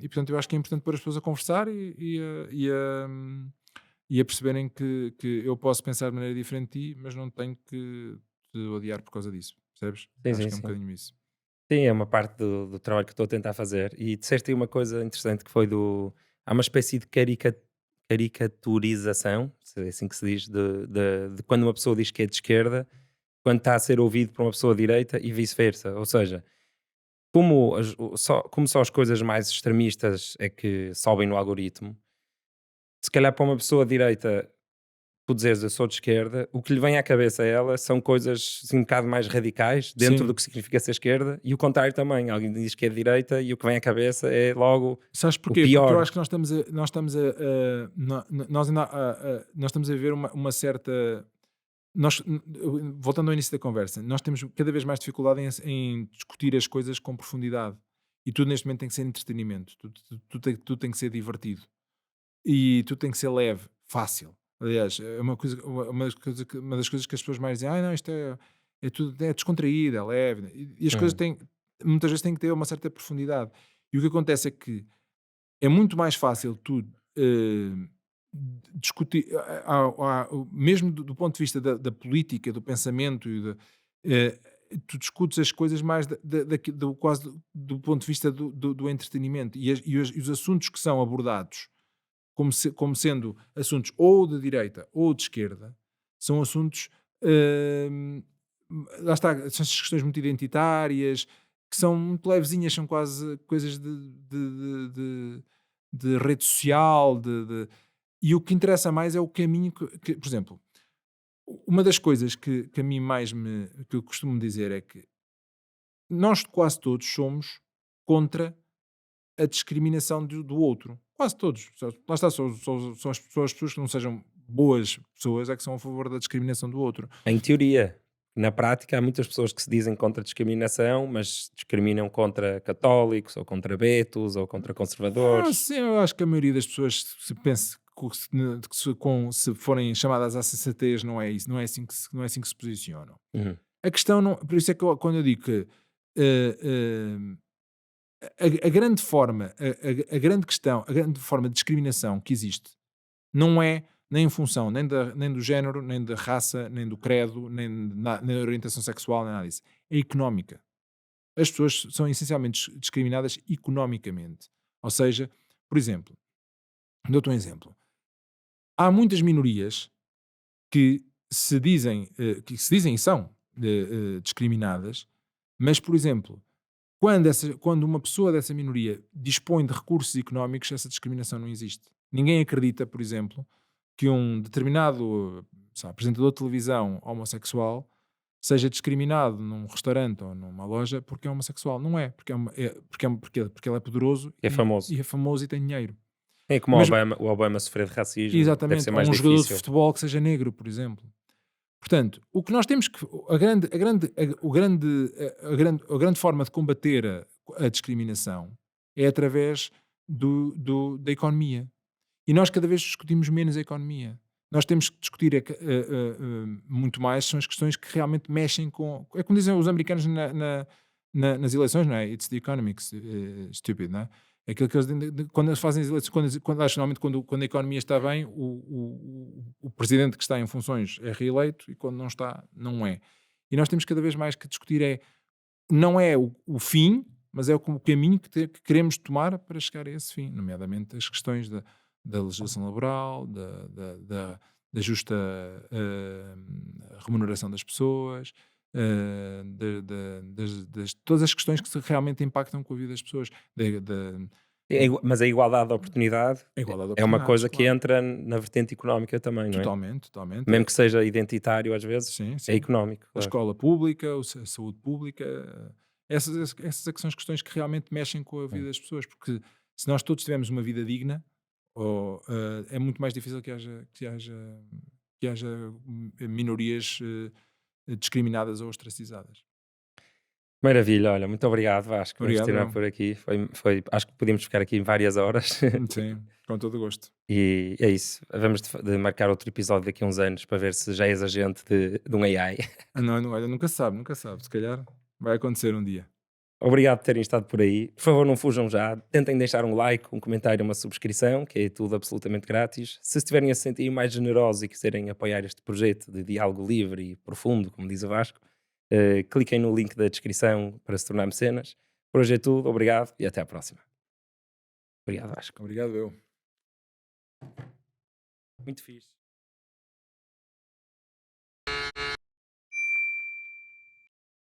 Portanto, eu acho que é importante pôr as pessoas a conversar e a perceberem que eu posso pensar de maneira diferente de ti, mas não tenho que te odiar por causa disso, percebes? Sim, Acho sim, que é um sim. bocadinho isso. Sim, é uma parte do trabalho que estou a tentar fazer. E disseste aí uma coisa interessante que foi há uma espécie de caricaturização, se é assim que se diz, de quando uma pessoa diz que é de esquerda, quando está a ser ouvido por uma pessoa de direita e vice-versa. Ou seja, como só as coisas mais extremistas é que sobem no algoritmo, se calhar para uma pessoa de direita tu dizeres eu sou de esquerda, o que lhe vem à cabeça a ela são coisas assim, um bocado mais radicais dentro do Sim. que significa ser esquerda, e o contrário também. Alguém diz que é de direita e o que vem à cabeça é logo Sabes o porquê? Porque eu pior. acho que nós estamos a ver uma certa. Voltando ao início da conversa, nós temos cada vez mais dificuldade em discutir as coisas com profundidade. E tudo neste momento tem que ser entretenimento, tudo tem que ser divertido. E tudo tem que ser leve, fácil. Aliás, é uma das coisas que as pessoas mais dizem: não, isto é tudo é descontraído, é leve. E as coisas Hum. têm, muitas vezes têm que ter uma certa profundidade. E o que acontece é que é muito mais fácil tu discutir, mesmo do ponto de vista da política, do pensamento, eh, tu discutes as coisas mais quase do ponto de vista do entretenimento e os assuntos que são abordados como sendo assuntos ou de direita ou de esquerda, são assuntos, hum, lá está, são essas questões muito identitárias, que são muito levezinhas, são quase coisas de rede social, e o que interessa mais é o caminho por exemplo, uma das coisas que a mim que eu costumo dizer é que nós quase todos somos contra a discriminação do outro. Quase todos. Lá está, são as pessoas que não sejam boas pessoas é que são a favor da discriminação do outro. Em teoria. Na prática, há muitas pessoas que se dizem contra a discriminação, mas discriminam contra católicos, ou contra betos, ou contra conservadores. Sim, eu acho que a maioria das pessoas se pensa se forem chamadas à sensatez, não é isso, não é assim que se posicionam. Uhum. A questão não, por isso é que quando eu digo que eh, a grande forma, a grande questão, a grande forma de discriminação que existe não é nem em função nem do género, nem da raça, nem do credo, nem da orientação sexual, nem nada disso. É económica. As pessoas são essencialmente discriminadas economicamente. Ou seja, por exemplo, dou-te um exemplo. Há muitas minorias que se dizem e são discriminadas, mas, por exemplo, quando uma pessoa dessa minoria dispõe de recursos económicos, essa discriminação não existe. Ninguém acredita, por exemplo, que um determinado apresentador de televisão homossexual seja discriminado num restaurante ou numa loja porque é homossexual. Não é, porque ele é poderoso Que é famoso. e é famoso e tem dinheiro. É como Mas, o Obama sofrer de racismo, deve exatamente, ser ou mais um jogador de difícil. futebol que seja negro, por exemplo. Portanto, o que nós temos que. A grande forma de combater a discriminação é através da economia. E nós cada vez discutimos menos a economia. Nós temos que discutir muito mais são as questões que realmente mexem com. É como dizem os americanos nas eleições, não é? It's the economics, stupid, não é? Aquilo que eles, quando eles fazem as eleições, acho que normalmente quando a economia está bem, o presidente que está em funções é reeleito e quando não está, não é. E nós temos cada vez mais que discutir não é o fim, mas é o caminho que queremos tomar para chegar a esse fim, nomeadamente as questões da legislação laboral, da justa remuneração das pessoas, todas as questões que realmente impactam com a vida das pessoas, Mas a igualdade de oportunidade a igualdade de é uma oportunidades, coisa que claro. entra na vertente económica também, não é? Totalmente, totalmente. Mesmo que seja identitário, às vezes, Sim, é sim. económico, A claro. escola pública, a saúde pública, essas é que são as questões que realmente mexem com a vida Hum. das pessoas, porque se nós todos tivermos uma vida digna, é muito mais difícil que haja minorias discriminadas ou ostracizadas. Maravilha, olha, muito obrigado, Vasco. Vamos Obrigado, terminar eu. por aqui. Acho que podíamos ficar aqui várias horas. Sim, com todo o gosto. E é isso. Vamos de marcar outro episódio daqui a uns anos para ver se já és agente de um AI. Não, não, olha, nunca sabe, nunca sabe. Se calhar vai acontecer um dia. Obrigado por terem estado por aí. Por favor, não fujam já. Tentem deixar um like, um comentário, uma subscrição, que é tudo absolutamente grátis. Se estiverem a se sentir mais generosos e quiserem apoiar este projeto de diálogo livre e profundo, como diz o Vasco, cliquem no link da descrição para se tornar mecenas. Por hoje é tudo. Obrigado e até à próxima. Obrigado, Vasco. Obrigado, eu. Muito fixe.